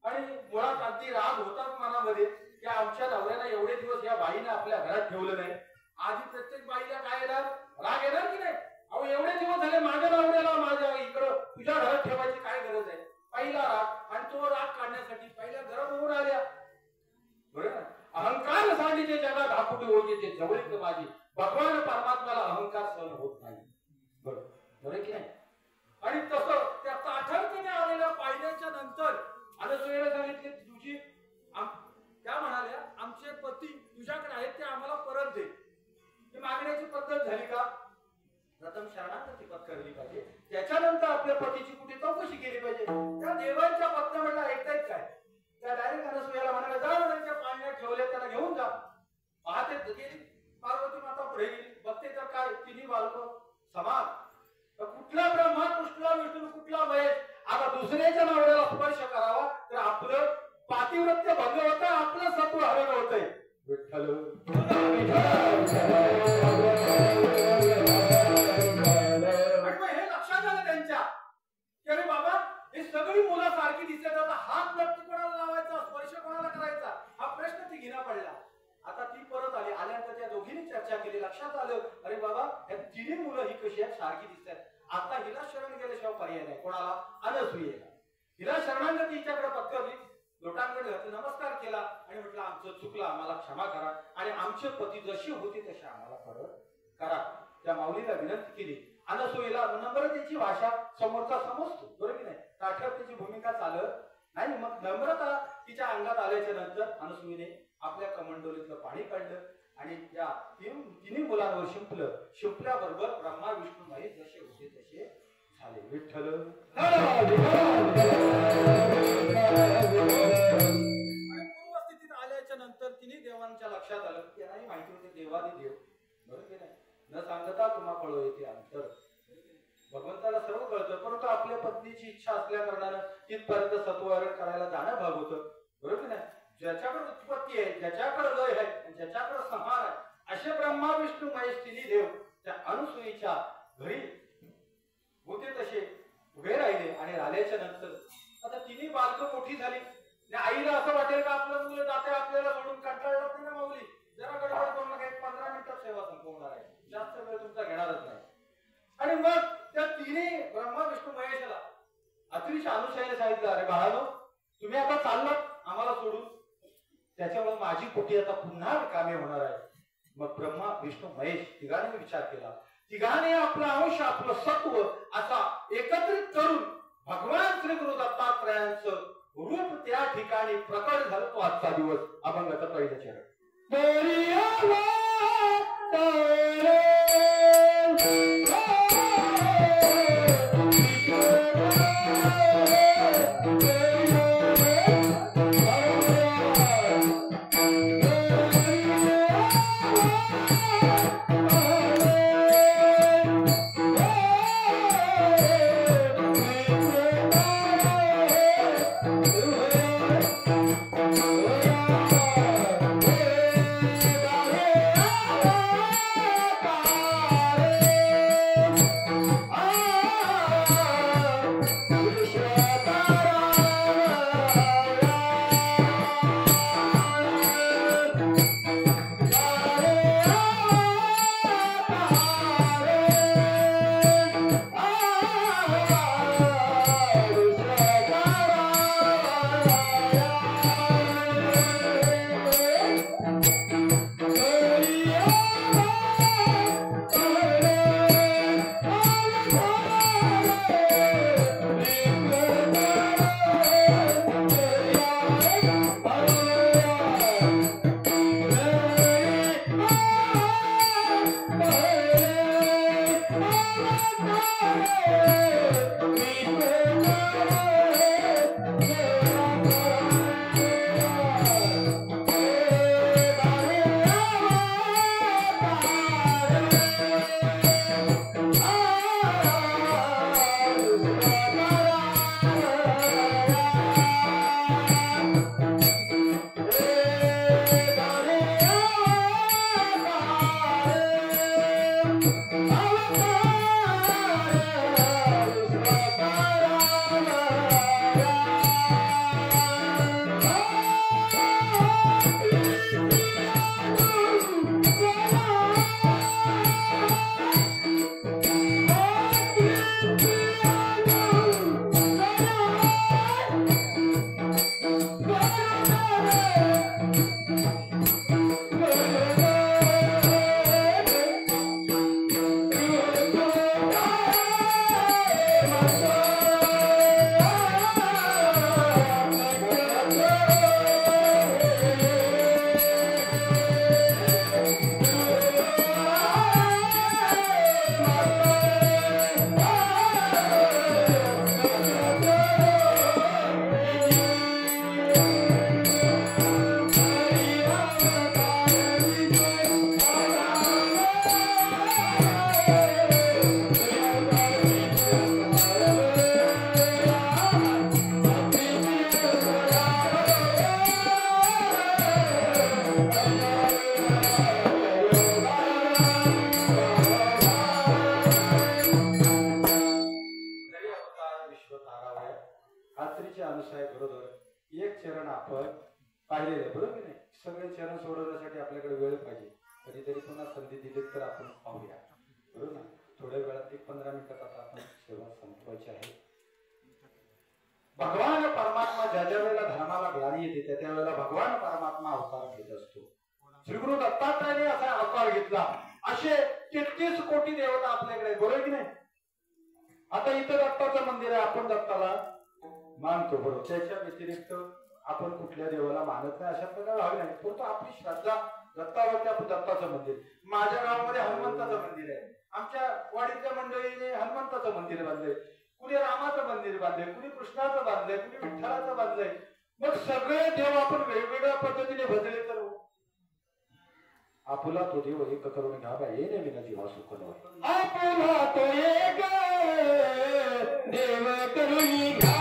आणि मुळात अगदी राग होताच मनामध्ये की आमच्या नवऱ्याला एवढे दिवस या बाईने आपल्या घरात ठेवलं नाही. आधी प्रत्येक बाईला काय येणार, राग येणार की नाही. अहो एवढे दिवस झाले माझ्या नवऱ्याला माझ्या इकडं तुझ्या घरात ठेवायची काय गरज आहे. पहिला राग, आणि तो राग काढण्यासाठी पहिल्या घरात उभं आल्या, बरोबर. अहंकार सांडीचे जगात हाकुटी होते जवळीक माझी, भगवान परमात्म्याला अहंकार सहन होत नाही, बरोबर की नाही. आणि तसं त्या ताठरपणे आलेल्या पाहिल्याच्या नंतर अनसुयेला सांगितले तुझी त्या म्हणाल्या आमचे पती तुझ्याकडे आहेत ते आम्हाला परत दे. ही मागण्याची पद्धत झाली का. प्रथम शरणागती पत्करली पाहिजे. त्याच्यानंतर आपल्या पतीची कुठे चौकशी केली पाहिजे. त्या देवांच्या पत्त्या म्हटलं ऐकतायत काय, त्या डायरेक्ट अनसुयाला म्हणाले जा त्यांच्या पाण्यात ठेवले त्याला घेऊन जा. पाहते गेली पार्वती माता पुढे गेली, बघते तर काय तिन्ही बालक समान. कुठला ब्रह्मा कुठला विष्णू कुठला महेश, आता दुसऱ्याच्या नवऱ्याला स्पर्श करावा तर आपलं पातिव्रत्य भंग होतं, आपलं सत्व हरण होतंय. विठ्ठल हे लक्षात आलं त्यांच्या की अरे बाबा हे सगळी मुलं सारखी दिसत, आता हात नक्की कोणाला लावायचा, स्पर्श कोणाला करायचा हा प्रश्न ती घेणा पडला. आता ती परत आली, आल्यानंतर त्या दोघींनी चर्चा केली, लक्षात आलं अरे बाबा या तिन्ही मुलं ही कशी आहेत, सारखी दिसतात. आता हिला शरण गेल्याशिवाय पर्याय नाही, कोणाला, अनसुयेला. हिला शरणागती हिच्याकडे पत्करली, लोटांकडे घातलं, नमस्कार केला आणि म्हटलं आमचं चुकलं, आम्हाला क्षमा करा आणि आमचे पती जशी होती तशी आम्हाला परत करा. त्या माऊलीला विनंती केली. अनसुयेला नम्रतेची भाषा समोरचा समजतो, बरोबर नाही, ताठरतेची भूमिका चालत नाही. मग नम्रता तिच्या अंगात आल्याच्या नंतर अनसुयेने आपल्या कमंडोलीतलं पाणी काढलं आणि त्या तिन्ही मुलांवर शिंपलं. शिंपल्याबरोबर ब्रह्मा विष्णू महेश जसे होते तसे झाले. विठ्ठल पूर्वस्थितीत आल्याच्या नंतर तिन्ही देवांच्या लक्षात आलं, त्यांनाही माहिती होते देवादी देव, बरोबर नाही, न सांगता तुम्हा कळो येते अंतर. भगवंताला सर्व कळतं, परंतु आपल्या पत्नीची इच्छा असल्या कारणानं तिथपर्यंत सत्वहरण करायला जाणं भाग होतं, बरोबर नाही. ज्याच्याकडे उत्पत्ती आहे, ज्याच्याकडे लय आहे, ज्याच्याकडे संहार आहे, असे ब्रह्मा विष्णू महेश तिन्ही देव त्या अनसुयेच्या घरी होते तसे उभे राहिले. आणि राहिल्याच्या नंतर आता तिन्ही बालकं मोठी झाली. आईला असं वाटेल का आपलं मुलं जाते आपल्याला सोडून कंटाळलं नाही ना माऊली, जरा गडबड करून नका, 15 मिनिटात सेवा संपवणार आहे, जास्त वेळ तुमचा घेणारच नाही. आणि मग त्या तिन्ही ब्रह्मा विष्णू महेशाला अतिशय अनुशयाने सांगितलं अरे बाळानो तुम्ही आता चाललात आम्हाला सोडून, त्याच्यामुळे माझी पोटी आता पुन्हा रिकामी होणार आहे. मग ब्रह्मा विष्णू महेश तिघांनी विचार केला, तिघांनी आपला अंश आपलं सत्व असा एकत्रित करून भगवान श्री गुरु दत्तात्रयांचं रूप त्या ठिकाणी प्रकट झालं. तो आजचा दिवस अभंगाचा पहिला चरण. बरोबर की नाही? सगळे चरण सोडवण्यासाठी आपल्याकडे वेळ पाहिजे. कधीतरी पुन्हा संधी दिली तर आपण पाहूया, बरोबर ना? थोड्या वेळात 15 मिनिटात आता आपण सेवा संपवायची आहे. भगवान परमात्मा ज्या ज्या वेळेला धर्माला ग्लानी येते त्या वेळेला भगवान परमात्मा अवतार घेत असतो. श्री गुरु दत्तात्रयाने असा अवतार घेतला. असे 33 कोटी देवता आपल्याकडे, बरोबर की नाही? आता इथं दत्ताचं मंदिर आहे, आपण दत्ताला मानतो, बरोबर. त्याच्या व्यतिरिक्त आपण कुठल्या देवाला मानत नाही, अशा प्रकारे भाग नाही. परंतु आपली श्रद्धा दत्तावरती, आपण दत्ताचं मंदिर. माझ्या गावामध्ये हनुमंताचं मंदिर आहे. आमच्या वाडीतल्या मंडळीने हनुमंताचं मंदिर बांधलंय, कुणी रामाचं मंदिर बांधलंय, कुणी कृष्णाचं बांधलंय, कुणी विठ्ठलाचं बांधलंय. मग सगळे देव आपण वेगवेगळ्या पद्धतीने भजले तर आपुला तो देव एक करून घ्या बा, ये नेहमी जीवा सुख न. आपुला तो एक देव करून घ्या,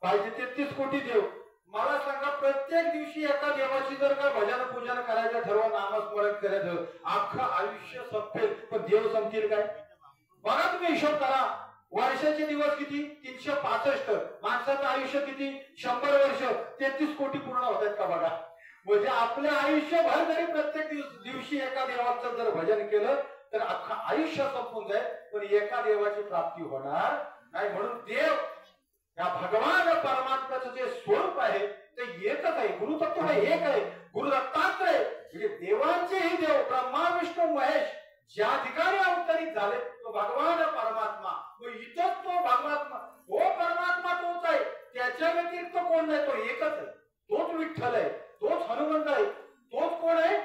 पाहिजे 33 कोटी देव. मला सांगा, प्रत्येक दिवशी एका देवाची जर का भजन पूजन करायचं ठरवून, नामस्मरण करायचं, अख्खं आयुष्य संपेल, पण देव संपतील काय? बघा तुम्ही हिशोब करा. वर्षाचे दिवस किती? 365. माणसाचं आयुष्य किती? 100 वर्ष. 33 कोटी पूर्ण होतात का? बघा. म्हणजे आपल्या आयुष्यभर जरी प्रत्येक दिवशी एका देवाचं जर भजन केलं तर अख्खं आयुष्य संपून जाईल, पण एका देवाची प्राप्ती होणार नाही. म्हणून देव, या भगवान परमात्म्याचं जे स्वरूप आहे ते एकच आहे. गुरुतत्व हे एक आहे. गुरु दत्तात्रय म्हणजे देवांचेही देव, ब्रह्मा विष्णू महेश ज्या ठिकाणी अवतरित झाले तो भगवान परमात्मा. इथंच तो परमात्मा, तो परमात्मा तोच आहे, त्याच्या व्यतिरिक्त कोण नाही, तो एकच आहे. तोच विठ्ठल आहे, तोच हनुमंत आहे, तोच कोण आहे?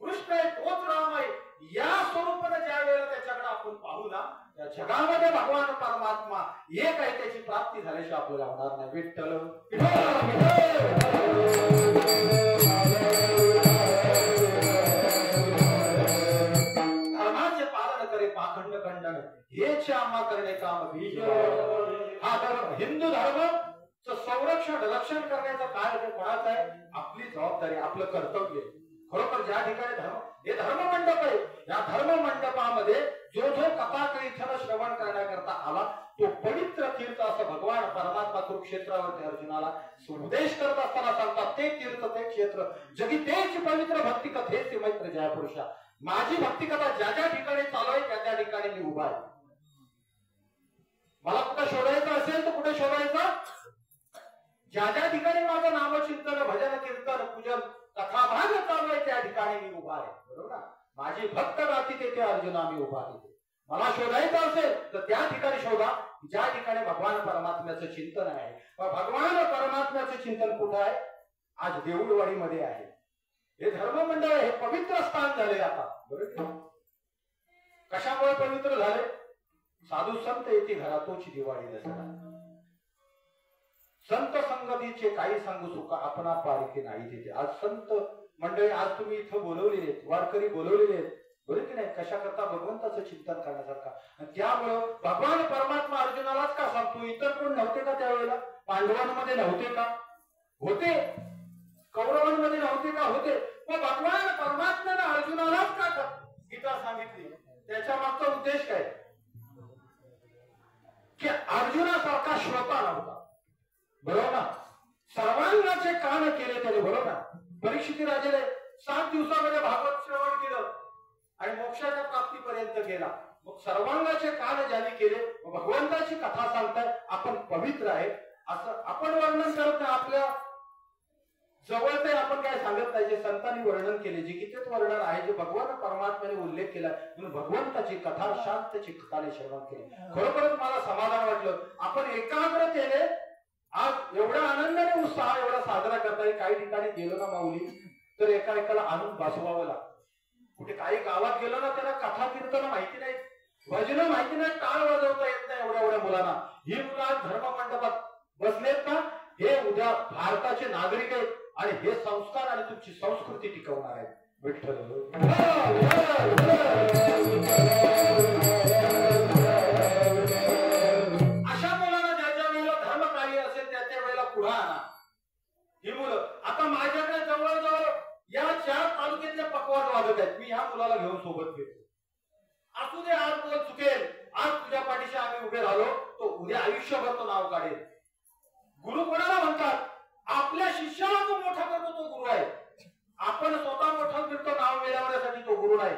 कृष्ण आहे, तोच राम आहे. या स्वरूपाने ज्या वेळेला त्याच्याकडे आपण पाहू ना, या जगामध्ये भगवान परमात्मा एक आहे, त्याची प्राप्ती झाल्याशिवाय आपल्याला होणार नाही. विठ्ठल धर्माचे पालन करे पाखंड खंडन, हेच आम्हा करणे काम बीज. हा धर्म, हिंदू धर्माचं संरक्षण रक्षण करण्याचं कार्य कोणाचं आहे? आपली जबाबदारी, आपलं कर्तव्य. खरोखर ज्या ठिकाणी हे धर्म मंडप आहे, या धर्म मंडपामध्ये जो कथा कीर्तन श्रवण करण्याकरता आला तो पवित्र तीर्थ, असं भगवान परमात्मा कुरुक्षेत्रावरती अर्जुनाला उपदेश करत असताना सांगतात. ते तीर्थ, ते क्षेत्र, जगी तेच पवित्र भक्ती कथेचे मैत्र जया पुरुषा. माझी भक्ती कथा ज्या ज्या ठिकाणी चालू आहे त्या त्या ठिकाणी मी उभा आहे. मला कुठे शोधायचं असेल तर कुठे शोधायचं? ज्या ज्या ठिकाणी माझं नामचिंतन, भजन, कीर्तन, पूजन, कथाभाग चालू आहे त्या ठिकाणी मी उभा आहे. बरोबर ना? माझी भक्त राहती तेथे अर्जुना मी उभा तिथे. मला शोधायचं असेल तर त्या ठिकाणी शोधा ज्या ठिकाणी भगवान परमात्म्याचं चिंतन आहे. भगवान परमात्म्याचं चिंतन कुठं आहे? आज देऊळवाडीमध्ये आहे. हे धर्ममंडळ, हे पवित्र स्थान झाले आता. बरोबर? कशामुळे पवित्र झाले? साधू संत येते घरातोची दिवाळी दसरा. संत संगतीचे काही सांगू सुका आपणा पारिके नाही तिथे. आज संत मंडळी, आज तुम्ही इथं बोलवलेले आहेत, वारकरी बोलवलेले आहेत, बरोबर की नाही? कशा करता? भगवंताचं चिंतन करण्यासारखा. आणि त्यामुळं भगवान परमात्मा अर्जुनालाच का सांगतो? इतर कोण नव्हते का त्यावेळेला? पांडवांमध्ये नव्हते का? होते. कौरवांमध्ये नव्हते का? होते. मग भगवान परमात्म्याने अर्जुनालाच का गीता सांगितली? त्याच्या मागचा उद्देश काय? अर्जुनासारखा श्रोता नव्हता, बरोबर ना? सर्वांगाचे कान केले त्याने, बरोबर ना? परीक्षित राजाने 7 दिवसामध्ये भागवत श्रवण केलं आणि मोक्षाच्या प्राप्तीपर्यंत गेला. मग सर्वांगाचे कान ज्याने केले, भगवंताची कथा सांगताय, आपण पवित्र आहे असं आपण वर्णन करत नाही. आपल्या जवळचे आपण काय सांगत नाही. जे संतांनी वर्णन केले, जे गीतेत वर्णन आहे, जे भगवान परमात्म्याने उल्लेख केला, म्हणून भगवंताची कथा शांत चित्ताने श्रवण केले. खरोखरच मला समाधान वाटलं. आपण एकाग्रतेने आज एवढ्या आनंदाने उत्साह एवढा साजरा करता येईल. काही ठिकाणी गेलो ना माऊली तर एकाएकाला आणून बसवावं लागतं. कुठे काही गावात गेलो ना त्याला कथा कीर्तन माहिती नाही, भजन माहिती नाही, टाळ वाजवता येत नाही एवढ्या एवढ्या मुलांना. ही मुलं आज धर्म मंडपात बसलेत ना, हे उद्या भारताचे नागरिक आहेत आणि हे संस्कार आणि तुमची संस्कृती टिकवणार आहेत. विठ्ठल अशा मुलांना ज्याच्या वेळेला धर्म कार्य असेल त्याच्या वेळेला पुढे आणा. ही मुलं आता माझ्याकडे जवळजवळ या 4 तालुक्यातल्या पकवाज वादक आहेत. मी ह्या मुलाला घेऊन सोबत घेतो. असू दे, आज बोल चुकेल, आज तुझ्या पाठीशी आम्ही उभे राहिलो, तो उद्या आयुष्यभर तो नाव काढेल. गुरु कोणाला म्हणतात? आपल्या शिष्याला जो मोठा करतो तो गुरु आहे. आपण स्वतः मोठा करतो नाव मिळवण्यासाठी तो गुरु नाही,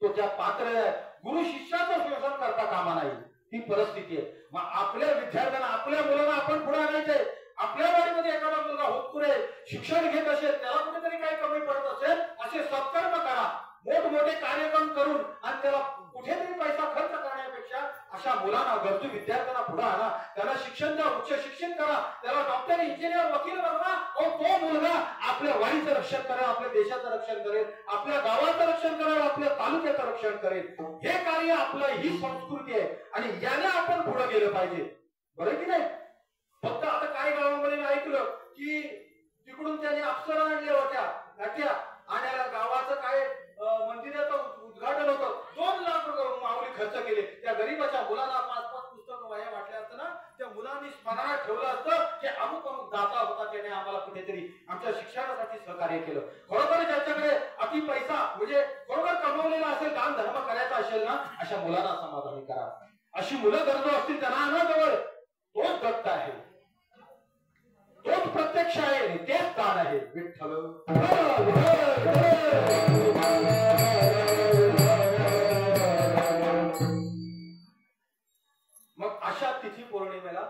तो त्या पात्र आहे. गुरु शिष्याचं शोषण करता कामा नाही, ही परिस्थिती आहे. मग आपल्या विद्यार्थ्यांना, आपल्या मुलांना आपण पुढे आणायचंय. आपल्या वाडीमध्ये एखादा मुलगा होतकुरे शिक्षण घेत असेल, त्याला कुठेतरी काही कमी पडत असेल, असे सत्कर्म करा, मोठमोठे कार्यक्रम करून आणि त्याला कुठेतरी पैसा खर्च करण्यापेक्षा अशा मुलांना, गरजू विद्यार्थ्यांना पुढे आणा. त्याला शिक्षण द्या, उच्च शिक्षण करा, त्याला डॉक्टर, इंजिनियर, वकील बनवा. तो मुलगा आपल्या वाडीचं रक्षण करेल, आपल्या देशाचं रक्षण करेल, आपल्या गावाचं रक्षण करेल, आपल्या तालुक्याचं रक्षण करेल. हे कार्य आपलं, ही संस्कृती आहे आणि याने आपण पुढे गेलं पाहिजे, बरं की नाही? फक्त आता काही गावामध्ये मी ऐकलं की तिकडून त्यांनी अप्सरा आणल्या होत्या नाट्या आणायला. गावाचं काय मंदिराचं उद्घाटन होतं, 2 लाख माऊली खर्च केले. त्या गरीबाच्या मुलाला 5-5 पुस्तकं वह्या वाटल्या असतं ना, त्या मुलांनी स्मरणात ठेवलं असतं की अमुक अमुक दाता होता, त्याने आम्हाला कुठेतरी आमच्या शिक्षणासाठी सहकार्य केलं. खरोखर ज्याच्याकडे अति पैसा म्हणजे खरोखर कमवलेला असेल, दान धर्म करायचा असेल ना, अशा मुलांना समाधानी करा. अशी मुलं गरजू असतील त्यांना आणा जवळ. तोच दत्त आहे, तोच प्रत्यक्ष आहे, तेच दान आहे. विठ्ठल मग अशा तिथी पौर्णिमेला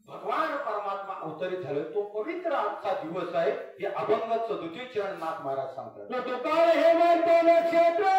भगवान परमात्मा अवतरित झाले. तो पवित्र आजचा दिवस आहे. हे अभंगाचं द्वितीय चरण नाथ महाराज सांगतात. तो काळ हे मानतो क्षेत्र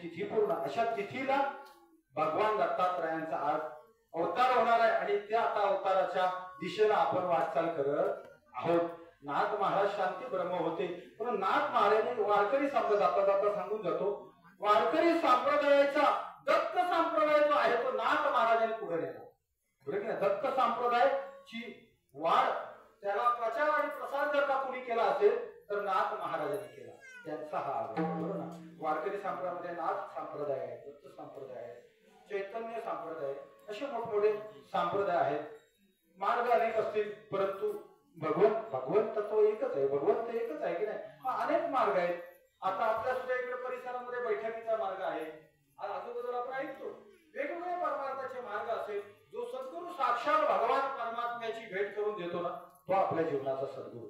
तिथी पूर्ण. अशा तिथीला भगवान दत्तात्रयांचा आज अवतार होणार आहे आणि त्या आता अवताराच्या दिशेला आपण वाटचाल करत आहोत. नाथ महाराज शांती ब्रह्म होते, पण नाथ महाराजांनी वारकरी जाता जाता सांगून जातो, वारकरी संप्रदायाचा दत्त संप्रदाय जो आहे तो नाथ महाराजांनी पुढे नेला. बरोबर ना? दत्त संप्रदायाची वाढ, त्याला प्रचार आणि प्रसार जर का कोणी केला असेल तर नाथ महाराजांनी केला. त्यांचा हा बरोबर ना. वारकरी संप्रदाय, नाथ संप्रदाय आहे, दत्त संप्रदाय आहे, चैतन्य संप्रदाय, असे मोठमोठे संप्रदाय आहेत. मार्ग अनेक असतील परंतु भगवंत तत्व एकच आहे. भगवंत एकच आहे की नाही? अनेक मार्ग आहेत. आता आपल्या सुद्धा इकडे परिसरामध्ये बैठकीचा मार्ग आहे. आजूबाजूला आपण ऐकतो वेगवेगळ्या परमार्थाचे मार्ग असेल. जो सद्गुरू साक्षात भगवान परमात्म्याची भेट करून देतो ना, तो आपल्या जीवनाचा सद्गुरू.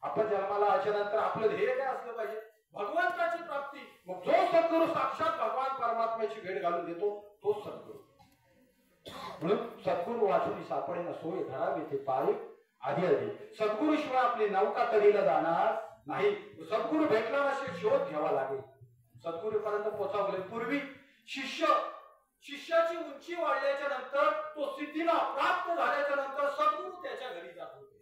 आपण जन्माला आल्यानंतर आपलं ध्येय काय असलं पाहिजे? सद्गुरू साक्षात भगवान परमात्म्याची भेट घालून देतो तोच सद्गुरू. म्हणून सद्गुरू वाचून सापडेना सोय धरावे ते पाय आधी आधी. सद्गुरू शिवाय आपली नौका तडीला जाणार नाही. सद्गुरू भेटला असे शोध घ्यावा लागेल. सद्गुरू पर्यंत पोहोचावले. पूर्वी शिष्याची उंची वाढल्याच्या नंतर तो सिद्धीला प्राप्त झाल्याच्या नंतर सद्गुरू त्याच्या घरी जात होते.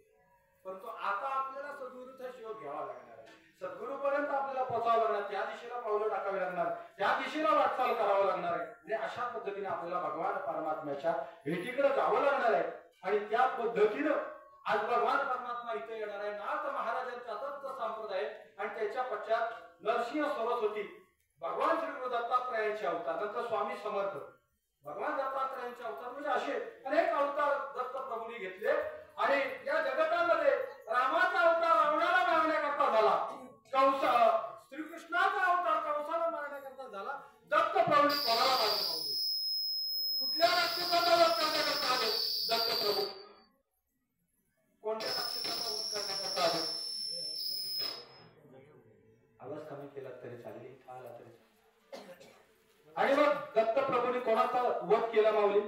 परंतु आता आपल्याला सद्गुरूचा शोध घ्यावा लागणार आहे. सद्गुरू पर्यंत आपल्याला पोहोचावं लागणार. त्या दिशेला पावलं टाकावी लागणार. त्या दिशेला वाटचाल करावं लागणार आहे. आणि अशा पद्धतीने आपल्याला भगवान परमात्म्याच्या भेटीकडे जावं लागणार आहे. आणि त्या पद्धतीनं आज भगवान परमात्मा इथे येणार आहे. नाथ महाराजांचा दत्त संप्रदाय आणि त्याच्या पश्चात नरसिंह सरस्वती, भगवान श्री गुरु दत्तात्रयांचे अवतार, नंतर स्वामी समर्थ, भगवान दत्तात्रयांचे अवतार म्हणजे असे अनेक अवतार दत्त प्रभूंनी घेतले. आणि या जगतामध्ये रामाचा अवतार रावणाला मारण्याकरता झाला, श्रीकृष्णाचा अवतार कंसाला मारण्याकरता झाला. दत्त प्रभूंनी कोणाला मारले? कुठल्या राक्षसाचा वध करण्याकरता आले दत्त प्रभू? कोणत्या राक्षसाचा वध करण्याकरता आले? आवाज कमी केला तरी चालेल, इथं आला तरी. आणि मग दत्त प्रभूंनी कोणाचा वध केला माऊली?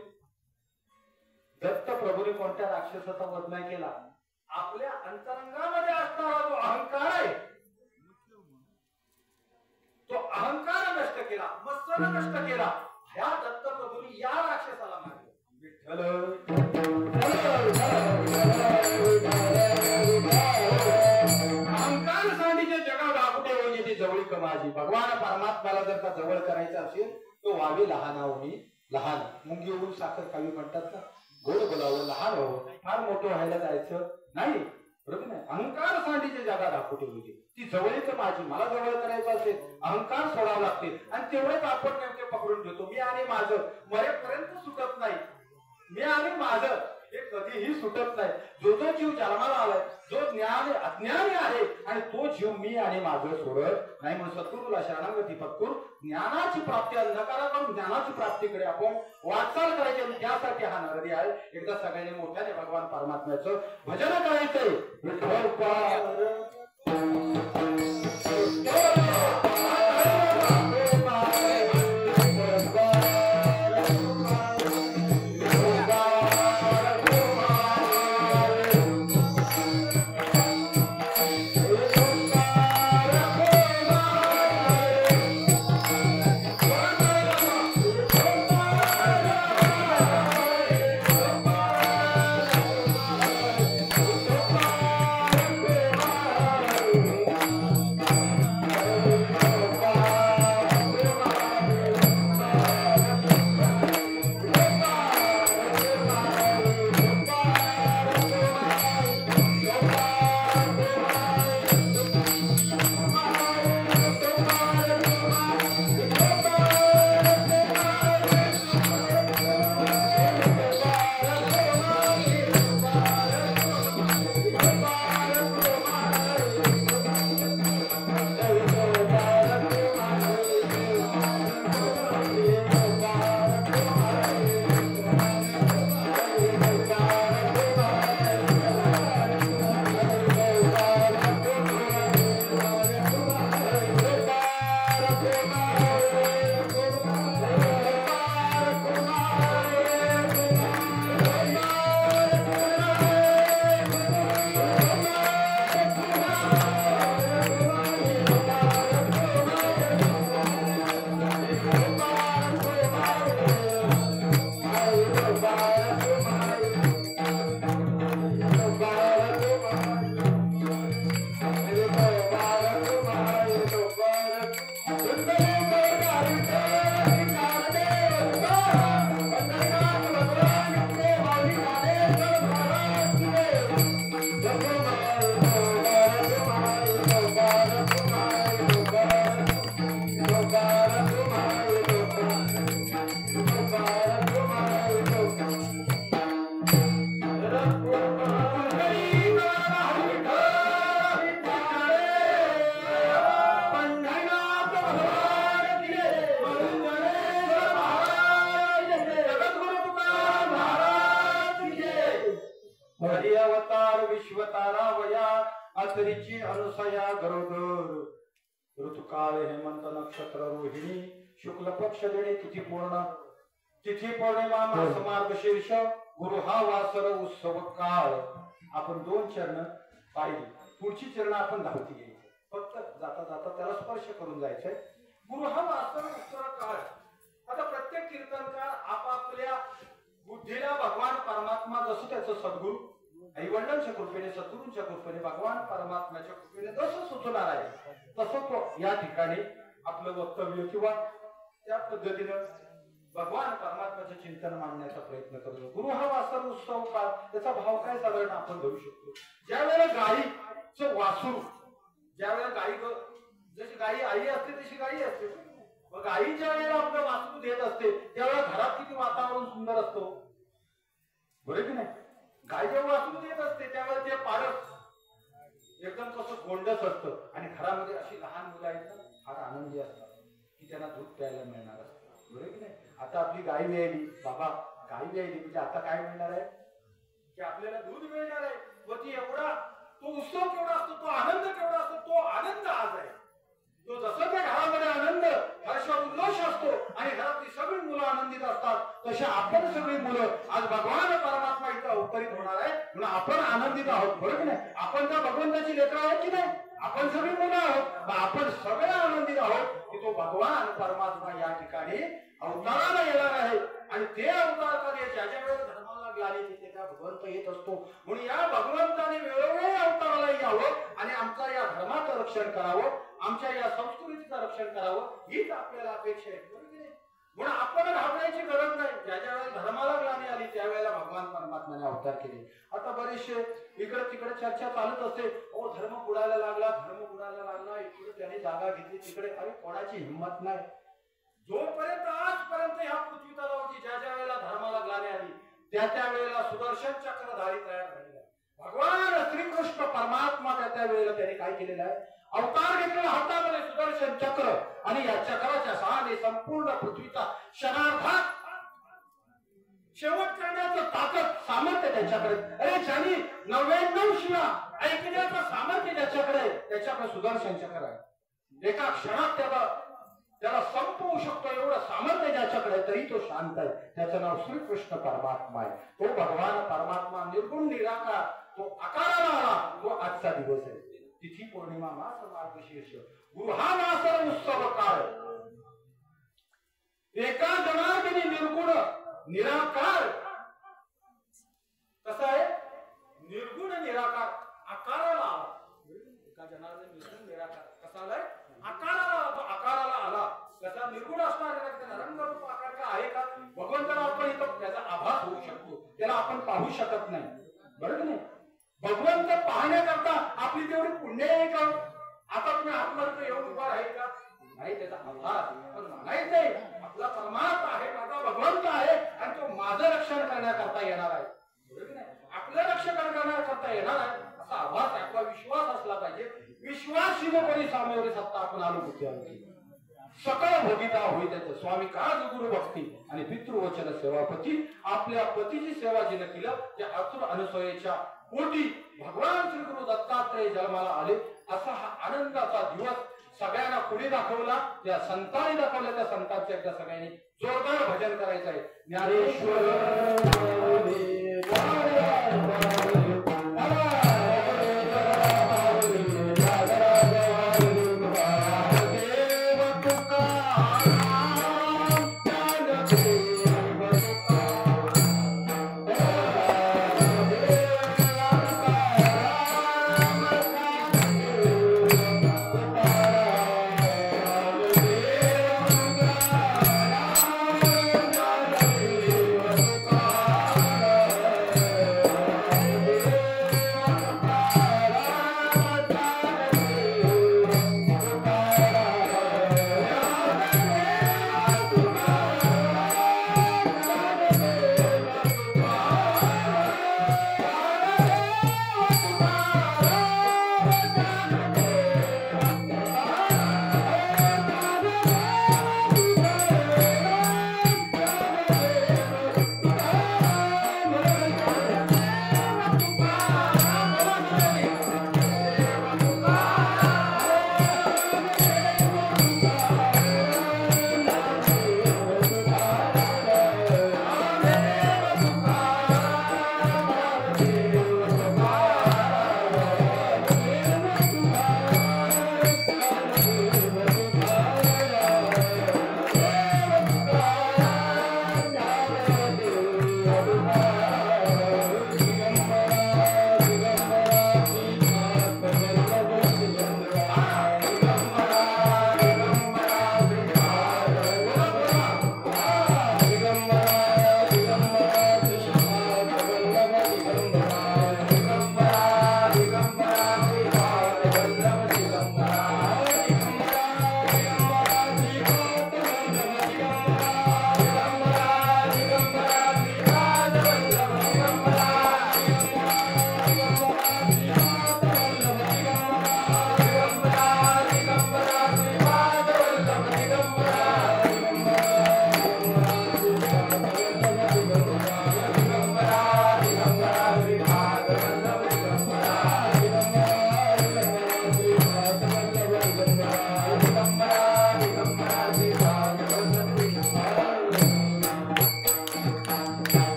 दत्त प्रभूंनी कोणत्या राक्षसाचा वध नाही केला. आपल्या अंतरंगामध्ये असणारा जो अहंकार आहे तो अहंकार नष्ट केला, मत्सर नष्ट केला. ह्या दत्त प्रभूंनी या राक्षसाला मारले. अहंकार सांडीचे जगा दाखवते म्हणजे ती जवळीक माझी. भगवान परमात्म्याला जर का जवळ करायचं असेल तो व्हावी लहानावणी लहान. मुंगी होऊन साखर खावी म्हणतात ना. गोड बोलावं, लहान व्हावं, फार मोठं व्हायला जायचं नाही. बरोबर नाही. अहंकार सांडीची जागा दाखवते होती ती जवळीक माझी. मला जवळ करायचं असेल अहंकार सोडावं लागते. आणि तेवढेच आपण नेमके पकडून ठेवतो. मी आणि माझं मरेपर्यंत सुटत नाही. मी आणि माझं हे कधीही सुटत नाही. जो जो जीव जन्माला आलाय, जो ज्ञान अज्ञानी आहे आणि तो जीव मी आणि माझं सोडत नाही. म्हणून सद्गुरूला शरणागती पत्करून ज्ञानाची प्राप्ती अंधकारा करून ज्ञानाची प्राप्तीकडे आपण वाटचाल करायची. आणि त्यासाठी हा नरदी आहे. एकदा सगळ्यांनी मोठ्याने भगवान परमात्म्याचं भजन करायचंय. विठ्ठल पार ऋतुकाळ हेमंत नक्षत्र रोहिणी शुक्ल पक्ष देणे तिथी पूर्ण तिथी पौर्णिमा मास मार्गशीर्ष गुरु हा वासर उत्सव काळ. आपण 2 चरण पाहिली, पुढची चरण आपण धावती घ्यायची, फक्त जाता जाता त्याला स्पर्श करून जायचंय. गुरु हा वासर उत्सव काळ. आता प्रत्येक कीर्तनकार आपापल्या बुद्धीला भगवान परमात्मा जसं त्याचं सद्गुरू आई वडिलांच्या कृपेने सद्गुरूंच्या कृपेने भगवान परमात्म्याच्या कृपेने जसं सुचणार आहे तसं तो या ठिकाणी आपलं वक्तव्य किंवा त्या पद्धतीनं भगवान परमात्म्याचे चिंतन मांडण्याचा प्रयत्न करतो. गुरु हा वासर उत्सव काळ, त्याचा भाव काय साधारण आपण धरू शकतो. ज्या वेळेला गाईचं वासरू, ज्या वेळेला गाई जशी गाई आई असते तशी गाई असते, मग गाई ज्या वेळेला आपलं वासरू देत असते त्यावेळेला घरात किती वातावरण सुंदर असतो, बरोबर की नाही. गाय जेव्हा वासरू देत असते त्यावेळेला ते पारस एकदम कसं गोंडस असतं आणि घरामध्ये अशी लहान मुलं आहेत ना फार आनंदी असतात की त्यांना दूध प्यायला मिळणार असतं, बरोबर की नाही. आता आपली गाय मिळाली, बाबा गाय मिळाली म्हणजे आता काय मिळणार आहे की आपल्याला दूध मिळणार आहे. व ती एवढा तो उत्सव केवढा असतो, तो आनंद केवढा असतो, तो आनंद आज आहे. तो जसं त्या घरामध्ये आनंद हर्ष उल्लास असतो आणि घरातली सगळी मुलं आनंदित असतात, तसे आपण सगळी मुलं आज भगवान परमात्मा इथं अवतरित होणार आहे म्हणून आपण आनंदित आहोत, बरोबर की नाही. आपण त्या भगवंताची लेकरं आहोत की नाही, आपण सगळी मुलं आहोत, आपण सगळे आनंदित आहोत की तो भगवान परमात्मा या ठिकाणी अवताराला येणार आहे. आणि ते अवतार कधी ज्या ज्या वेळेला धर्माला ग्लानी तिथे त्या भगवंत येत असतो. म्हणून या भगवंताने वेळोवेळी अवताराला यावं आणि आमचा या धर्माचं रक्षण करावं, आमच्या या संस्कृतीचं रक्षण करावं हीच आपल्याला अपेक्षा आहे, बरोबर की नाही. म्हणून आपण घाबरायची गरज नाही. ज्या ज्या वेळेला धर्माला ग्लानी आली त्यावेळेला भगवान परमात्म्याने अवतार केले. आता बरेचसे इकडे तिकडे चर्चा चालत असते, ओ धर्म बुडायला लागला, धर्म बुडायला लागला, इकडे त्याने जागा घेतली तिकडे. अरे कोणाची हिंमत नाही. जोपर्यंत आजपर्यंत ह्या पृथ्वी तलावरची ज्या ज्या वेळेला धर्माला ग्लानी आली त्या त्या वेळेला सुदर्शन चक्रधारी तयार झालेला भगवान श्रीकृष्ण परमात्मा त्या वेळेला त्याने काय केलेलं आहे, अवतार घेतलेला हातामध्ये सुदर्शन चक्र आणि या चक्राच्या सहाय्याने संपूर्ण पृथ्वीचा क्षणार्धात शेवट करण्याचं ताकद सामर्थ्य त्याच्याकडे. अरे ज्यांनी 99 शिवा ऐकण्याचं सामर्थ्य त्याच्याकडे, त्याच्याकडे सुदर्शन चक्र आहे. एका क्षणात त्याला संपवू शकतो एवढं सामर्थ्य ज्याच्याकडे, तरी तो शांत आहे. त्याचं नाव श्रीकृष्ण परमात्मा आहे. तो भगवान परमात्मा निर्गुण निराकार, तो आकाराला आला, तो आजचा दिवस आहे. तिथी पौर्णिमा मास मार्गशीर्ष गुरु हा वासर उत्सव काळ. एका जनार्दनी निर्गुण निराकार कसा आहे, निर्गुण निराकार आकाराला आला. एका जनार्दनी निर्गुण निराकार कसा आलाय, आकाराला आला. कसा निर्गुण असणार आहे, रंग रूप आकार का आहे का भगवंताला आपण इथं त्याचा आभास होऊ शकतो, त्याला आपण पाहू शकत नाही, बरोबर नाही. भगवंत पाहण्याकरता आपली तेवढी पुण्य आहे का. आता तुम्ही आत्महत्या येऊन उभा आहे का नाही, त्याचा आभास पण म्हणायचंय आपला परमात्मा आहे, माझा भगवंत आहे आणि तो माझं रक्षण करण्याकरता येणार आहे, बरोबर नाही. आपलं रक्षण करण्याकरता येणार आहे असा आभास आहे, आपला विश्वास असला पाहिजे. विश्वासीने कोणी सामेवरी सत्ता आपण अनुभूती आली सकळ भोगिता होई त्याचं. स्वामी काज गुरु भक्ती आणि पितृवचन सेवापती. आपल्या पतीची सेवा जिने केलं त्या आतुर अनुसयेच्या पोटी भगवान श्री गुरु दत्तात्रय जन्माला आले. असा हा आनंदाचा दिवस सगळ्यांना पुढे दाखवला, त्या संतांनी दाखवल्या. त्या संतांचं एकदा सगळ्यांनी जोरदार भजन करायचं आहे. ज्ञानेश्वर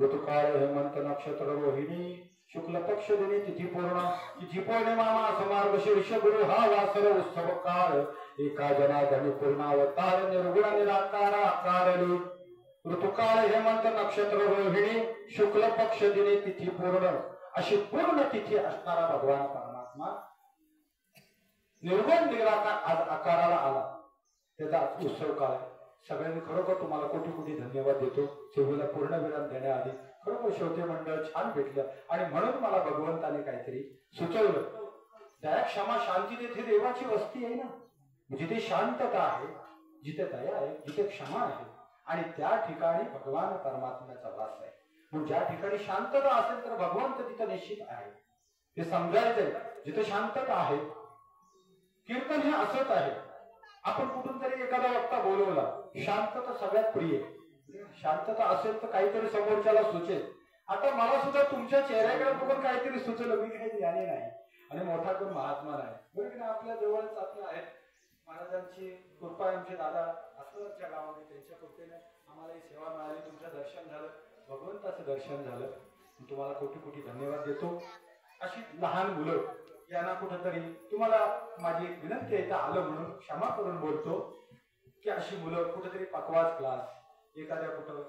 ऋतुकाळ हेमंत नक्षत्र रोहिणी शुक्ल पक्ष दिनी तिथी पूर्ण तिथी पौर्णिमा मास मार्गशीर्ष गुरु हा वासर उत्सव काळ एका जनार्दनी पूर्णावतार निर्गुण निराकार आकारली ऋतुकाळ हेमंत नक्षत्र रोहिणी शुक्ल पक्ष दिनी तिथी पूर्ण अशी पूर्ण तिथी असणारा भगवान परमात्मा निर्गुण निराकार आज आकाराला आला त्याचा उत्सव काळ सगळ्यांनी खरोखर तुम्हाला कोटी कोटी धन्यवाद देतो सेवेला पूर्ण विराम देण्याआधी खरोखर श्रोते मंडळ छान भेटलं आणि म्हणून मला भगवंताने काहीतरी सुचवलं दया क्षमा शांती तिथे देवाची वस्ती आहे ना जिथे शांतता आहे जिथे दया आहे जिथे क्षमा आहे आणि त्या ठिकाणी भगवान परमात्म्याचा वास आहे मग ज्या ठिकाणी शांतता असेल तर भगवंत तिथं निश्चित आहे हे समजायचंय जिथे शांतता आहे कीर्तन हे असंच आहे आपण कुठून तरी एखादा वक्ता बोलवला शांतता सगळ्यात प्रिय शांतता असेल तर काहीतरी समोरच्याला सुचेल आता मला सुद्धा तुमच्या चेहऱ्याकडे बघून काहीतरी सुचलं मी काही ज्ञानी नाही आणि मोठा कोण महात्मा नाही बरोबर ना आपल्या जवळच आपले आहेत महाराजांची कृपा आमचे दादा असल्याच्या गावामध्ये त्यांच्या कृपेने आम्हाला ही सेवा मिळाली तुमचं दर्शन झालं भगवंताचं दर्शन झालं तुम्हाला कोटी कोटी धन्यवाद देतो अशी लहान मुलं यांना कुठंतरी तुम्हाला माझी एक विनंती आहे आलं म्हणून क्षमा करून बोलतो की अशी मुलं कुठेतरी पकवाज क्लास एखाद्या कुठं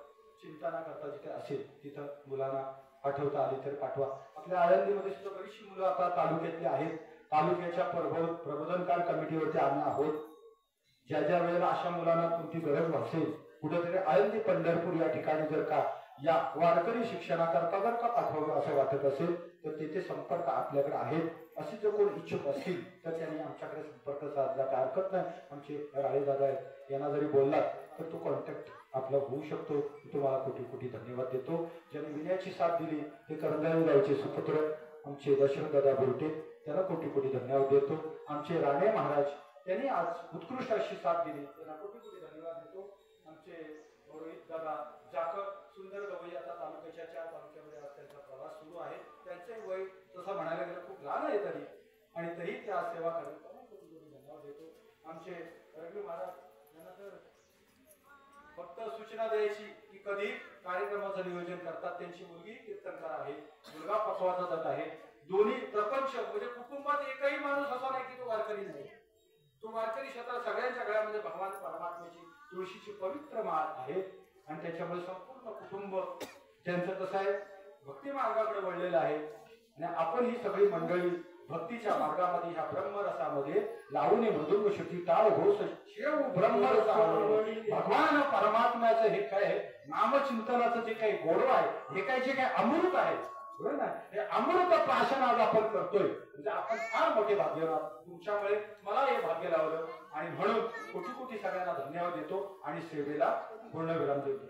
चिंता न करता जिथे असेल तिथं मुलांना पाठवता आली तर पाठवा आपल्या आळंदीमध्ये सुद्धा बरीचशी मुलं आता तालुक्यातली आहेत तालुक्याच्या प्रबोधनकार कमिटीवरती आम्ही आहोत ज्या ज्या वेळेला अशा मुलांना तुमची गरज भासेल कुठेतरी आळंदी पंढरपूर या ठिकाणी जर का या वारकरी शिक्षणाकरता जर का पाठवावं असं वाटत असेल तर तेथे संपर्क आपल्याकडे आहेत असे जर कोण इच्छुक असतील तर त्यांनी आमच्याकडे संपर्क साधला काय हरकत नाही आमचे राळेदादा आहेत यांना जरी बोललात तर तो कॉन्टॅक्ट आपला होऊ शकतो तुम्हाला कोटी कोटी धन्यवाद देतो ज्यांनी विनयाची साथ दिली ते करंजाळी गावचे सुपुत्र आमचे दशरथदादा बोलटे त्यांना कोटी कोटी धन्यवाद देतो आमचे राणे महाराज त्यांनी आज उत्कृष्ट अशी साथ दिली त्यांना कोटी कोटी धन्यवाद देतो आमचे रोहित दादा जाकर सुंदर गवई आता तालुक्याच्या तालुक्यामध्ये आज त्यांचा प्रवास सुरू आहे त्यांचे वय तसं म्हणायला गेलं खूप लहान आहे तरी आणि तरी त्या सेवा करत धन्यवाद देतो आमचे रवी महाराज यांना तर फक्त सूचना द्यायची की कधी कार्यक्रमाचं नियोजन करतात त्यांची मुलगी कीर्तनकार आहे मुलगा पकवाचा जात आहे दोन्ही प्रपंच म्हणजे कुटुंबात एकही माणूस असा नाही की तो वारकरी नाही तो वारकरी क्षेत्रात सगळ्यांच्या गळ्यामध्ये भगवान परमात्म्याची तुळशीची पवित्र माळ आहे आणि त्याच्यामुळे संपूर्ण कुटुंब त्यांचं कसं आहे भक्ती मार्गाकडे वळलेलं आहे आणि आपण ही सगळी मंडळी भक्तीच्या मार्गामध्ये ह्या ब्रह्मरसामध्ये लावणी मृदुंग श्रुती टाळ घोष शेव ब्रह्मरस भगवान परमात्म्याचं हे काय नामचिंतनाचं जे काही गोडवा आहे हे काय जे काही अमृत आहे बरोबर ना हे अमृत प्राशन आज आपण करतोय म्हणजे आपण फार मोठे भाग्यवान तुमच्यामुळे मला हे भाग्य लावलं आणि म्हणून कोटी कोटी सगळ्यांना धन्यवाद देतो आणि सेवेला पूर्ण विराम देतो.